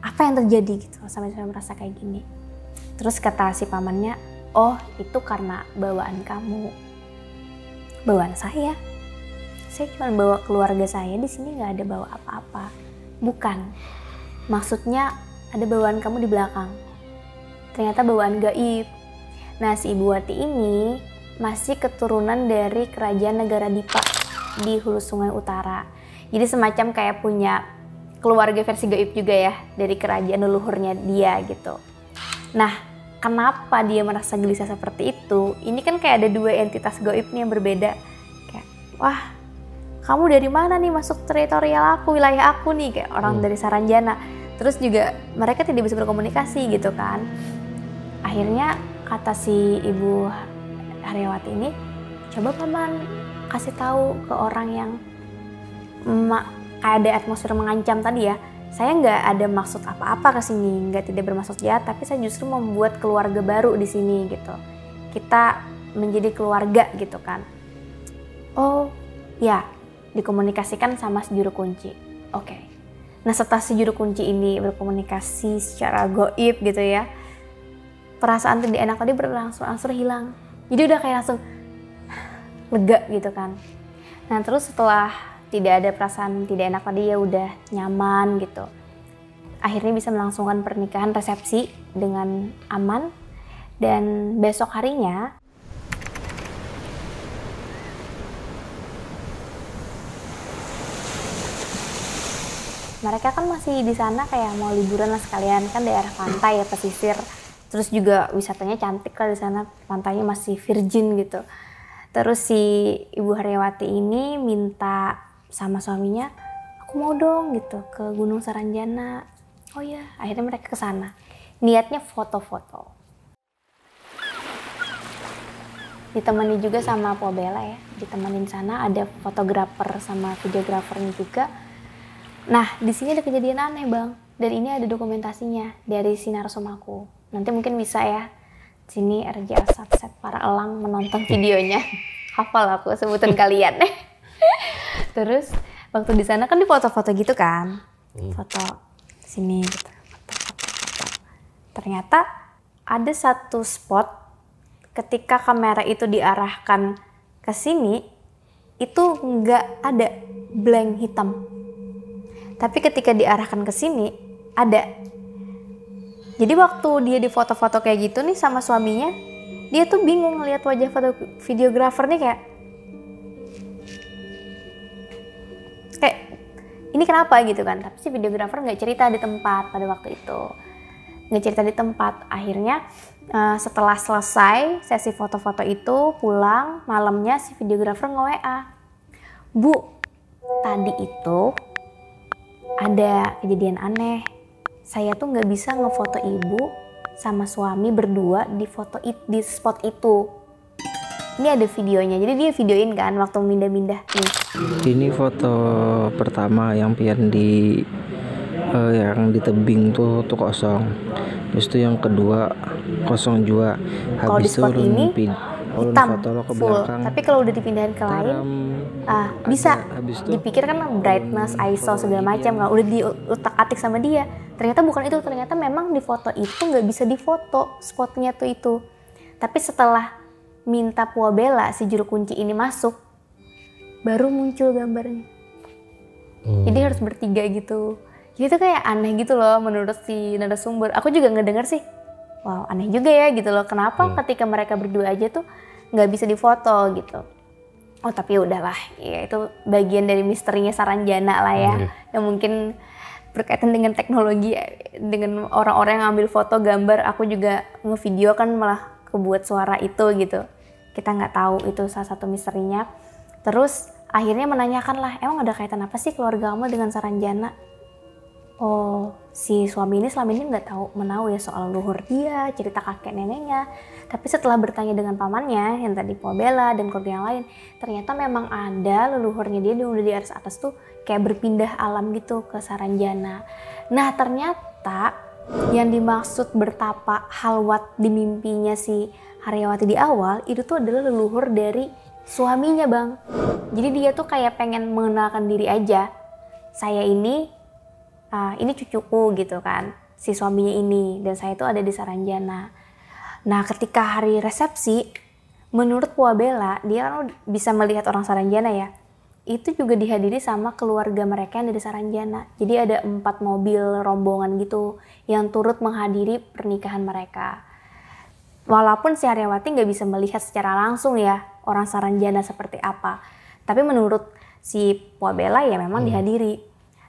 apa yang terjadi gitu sampai saya merasa kayak gini. Terus kata si pamannya, oh itu karena bawaan kamu. Bawaan saya cuma bawa keluarga saya, di sini nggak ada bawa apa-apa. Bukan, maksudnya ada bawaan kamu di belakang. Ternyata bawaan gaib. Nah si Ibu Wati ini masih keturunan dari kerajaan negara Dipa di Hulu Sungai Utara. Jadi semacam kayak punya keluarga versi gaib juga ya dari kerajaan leluhurnya dia gitu. Nah kenapa dia merasa gelisah seperti itu? Ini kan kayak ada dua entitas gaib nih yang berbeda. Kayak wah kamu dari mana nih masuk teritorial aku, wilayah aku nih, kayak orang dari Saranjana. Terus juga mereka tidak bisa berkomunikasi gitu kan. Akhirnya kata si Ibu Haryawati ini, coba paman kasih tahu ke orang yang kayak ada atmosfer mengancam tadi ya. Saya nggak ada maksud apa-apa ke sini, nggak tidak bermaksud jahat, tapi saya justru membuat keluarga baru di sini gitu. Kita menjadi keluarga gitu kan. Oh ya, dikomunikasikan sama si juru kunci. Oke. Nah setelah si juru kunci ini berkomunikasi secara goib gitu ya, perasaan tidak enak tadi berangsur-angsur hilang. Jadi udah kayak langsung lega gitu kan. Nah terus setelah tidak ada perasaan tidak enak tadi ya udah nyaman gitu. Akhirnya bisa melangsungkan pernikahan resepsi dengan aman. Dan besok harinya mereka kan masih di sana kayak mau liburan lah sekalian, kan daerah pantai ya, pesisir. Terus juga wisatanya cantik lah di sana, pantainya masih virgin gitu. Terus si Ibu Haryawati ini minta sama suaminya, aku mau dong gitu ke Gunung Saranjana. Oh ya, akhirnya mereka ke sana. Niatnya foto-foto. Ditemani juga sama Puabella ya, ditemenin sana ada fotografer sama videografernya juga. Nah, di sini ada kejadian aneh, Bang. Dan ini ada dokumentasinya dari si narasumaku. Nanti mungkin bisa ya. Sini RJ Satset para elang menonton videonya. Hafal aku sebutan kalian. Terus waktu di sana kan di foto-foto gitu kan. Foto sini gitu. Foto. Ternyata ada satu spot ketika kamera itu diarahkan ke sini itu nggak ada, blank hitam. Tapi ketika diarahkan ke sini ada. Jadi waktu dia di foto-foto kayak gitu nih sama suaminya, dia tuh bingung ngeliat wajah foto videografer nih kayak ini kenapa gitu kan. Tapi si videografer nggak cerita di tempat pada waktu itu, nggak cerita di tempat. Akhirnya setelah selesai sesi foto-foto itu pulang malamnya si videografer nge-WA, Bu, tadi itu ada kejadian aneh. Saya tuh nggak bisa ngefoto ibu sama suami berdua di di spot itu. Ini ada videonya, jadi dia videoin kan waktu mindah-mindah nih. Ini foto pertama yang pian di yang di tebing tuh kosong. Terus itu yang kedua kosong juga. Kalau di spot ini hitam foto lo ke full, belakang. tapi kalau udah dipindahin ke lain bisa dipikir kan brightness, ISO segala macam kan udah diutak-atik sama dia. Ternyata bukan itu, ternyata memang di foto itu nggak bisa difoto spotnya tuh itu. Tapi setelah minta Puabella si juru kunci ini masuk, baru muncul gambarnya. Jadi harus bertiga gitu. Jadi itu kayak aneh gitu loh menurut si narasumber. Aku juga ngedenger sih, wow aneh juga ya gitu loh. Kenapa ketika mereka berdua aja tuh nggak bisa difoto gitu. Oh tapi udahlah, ya itu bagian dari misterinya Saranjana lah ya. Yang mungkin berkaitan dengan teknologi, dengan orang-orang yang ngambil foto, gambar. Aku juga ngevideo kan malah kebuat suara itu gitu. Kita nggak tahu, itu salah satu misterinya. Terus akhirnya menanyakan lah, emang ada kaitan apa sih keluarga kamu dengan Saranjana? Oh, si suami ini selama ini nggak tahu menahu ya soal leluhur dia, cerita kakek neneknya. Tapi setelah bertanya dengan pamannya yang tadi Puabella dan keluarga yang lain, ternyata memang ada leluhurnya dia yang udah di atas tuh kayak berpindah alam gitu ke Saranjana. Nah ternyata yang dimaksud bertapa halwat di mimpinya si Haryawati di awal itu tuh adalah leluhur dari suaminya bang. Jadi dia tuh kayak pengen mengenalkan diri aja. Saya ini cucuku gitu kan, si suaminya ini, dan saya itu ada di Saranjana. Nah ketika hari resepsi, menurut Puabella, dia kan bisa melihat orang Saranjana ya, itu juga dihadiri sama keluarga mereka yang dari Saranjana. Jadi ada 4 mobil rombongan gitu yang turut menghadiri pernikahan mereka. Walaupun si Haryawati nggak bisa melihat secara langsung ya orang Saranjana seperti apa, tapi menurut si Puabella ya memang dihadiri.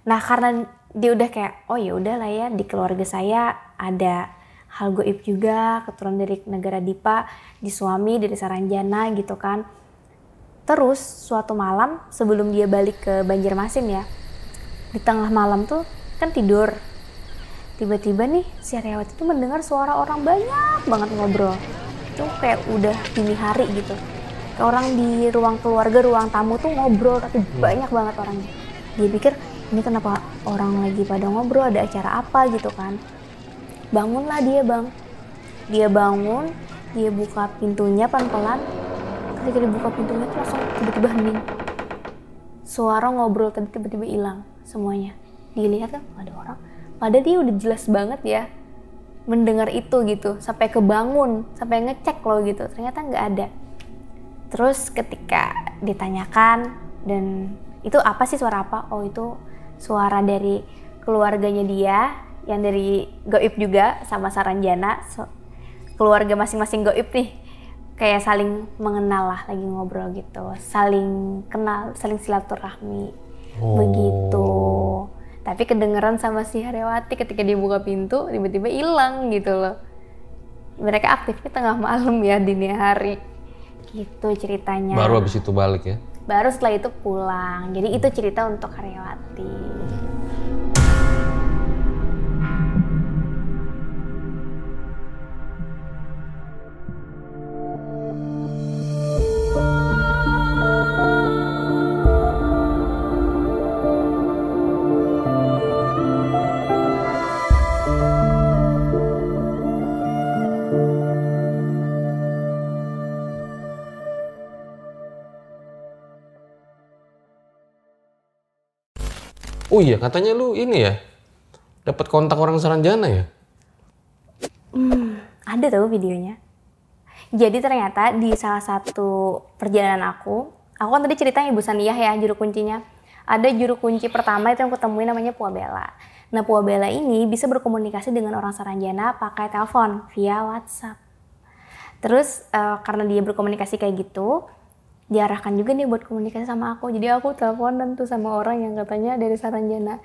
Nah karena dia udah kayak, oh ya udahlah ya, di keluarga saya ada hal goib juga, keturunan dari negara Dipa, di suami dari Saranjana gitu kan. Terus suatu malam sebelum dia balik ke Banjarmasin ya, di tengah malam tuh kan tidur. Tiba-tiba nih si Haryawati tuh mendengar suara orang banyak banget ngobrol. Itu kayak udah dini hari gitu. Kayak orang di ruang keluarga, ruang tamu tuh ngobrol, tapi banyak banget orangnya. Dia pikir, ini kenapa orang lagi pada ngobrol, ada acara apa gitu kan. Bangunlah dia bang. Dia bangun, dia buka pintunya pelan-pelan. Ketika dibuka pintunya tuh langsung tiba-tiba hening. Suara ngobrol tadi tiba-tiba hilang semuanya. Dilihat kan ada orang. Padahal dia udah jelas banget ya mendengar itu gitu. Sampai kebangun, sampai ngecek loh gitu. Ternyata nggak ada. Terus ketika ditanyakan, dan itu apa sih, suara apa? Oh itu suara dari keluarganya dia yang dari goib juga sama Saranjana. Keluarga masing-masing goib nih kayak saling mengenal lah, lagi ngobrol gitu, saling kenal, saling silaturahmi begitu. Tapi kedengeran sama si Haryawati ketika dia buka pintu tiba-tiba hilang gitu loh. Mereka aktifnya tengah malam ya, dini hari gitu ceritanya. Baru habis itu balik ya? Baru setelah itu pulang. Jadi itu cerita untuk Haryawati. Oh iya, katanya lu ini ya, dapat kontak orang Saranjana ya? Ada tahu videonya. Jadi ternyata di salah satu perjalanan aku kan tadi ceritanya Ibu Saniyah ya, juru kuncinya. Ada juru kunci pertama itu yang aku temuin namanya Puabella. Nah Puabella ini bisa berkomunikasi dengan orang Saranjana pakai telepon via WhatsApp. Terus karena dia berkomunikasi kayak gitu, diarahkan juga nih buat komunikasi sama aku. Jadi aku teleponan tuh sama orang yang katanya dari Saranjana.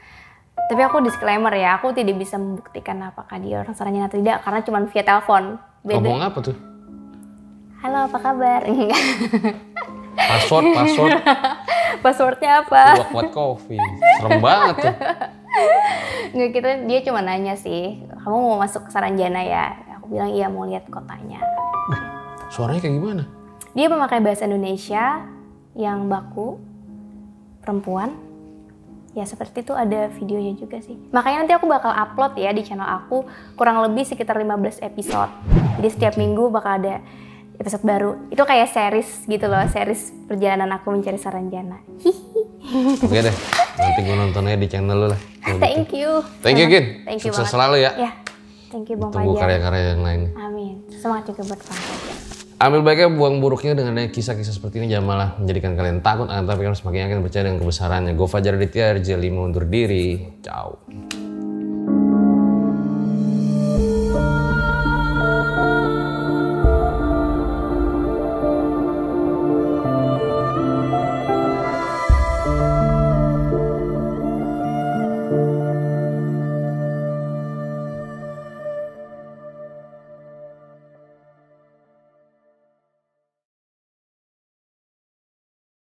Tapi aku disclaimer ya, aku tidak bisa membuktikan apakah dia orang Saranjana atau tidak, karena cuma via telepon. Ngomong apa tuh? Halo, apa kabar? Password. Passwordnya apa? Buat coffee. Serem banget tuh. Nggak, dia cuma nanya sih, kamu mau masuk ke Saranjana ya? Aku bilang iya, mau lihat kotanya. Suaranya kayak gimana? Dia memakai bahasa Indonesia yang baku, perempuan. Ya seperti itu, ada videonya juga sih. Makanya nanti aku bakal upload ya di channel aku kurang lebih sekitar 15 episode. Jadi setiap minggu bakal ada episode baru. Itu kayak series gitu loh, series perjalanan aku mencari Saranjana. Oke deh, nanti gue nontonnya di channel lu lah. Thank you. Thank you Gin. Thank you Sukses banget. selalu ya. Ya, thank you Bang Fajar. Tunggu karya-karya yang lain. Amin. Semangat juga buat Bang Fajar. Ambil baiknya, buang buruknya. Dengan kisah-kisah seperti ini jangan malah menjadikan kalian takut, tapi kalian semakin yakin percaya dengan kebesarannya. Gue Fajar Aditya, RJ5 undur diri. Ciao.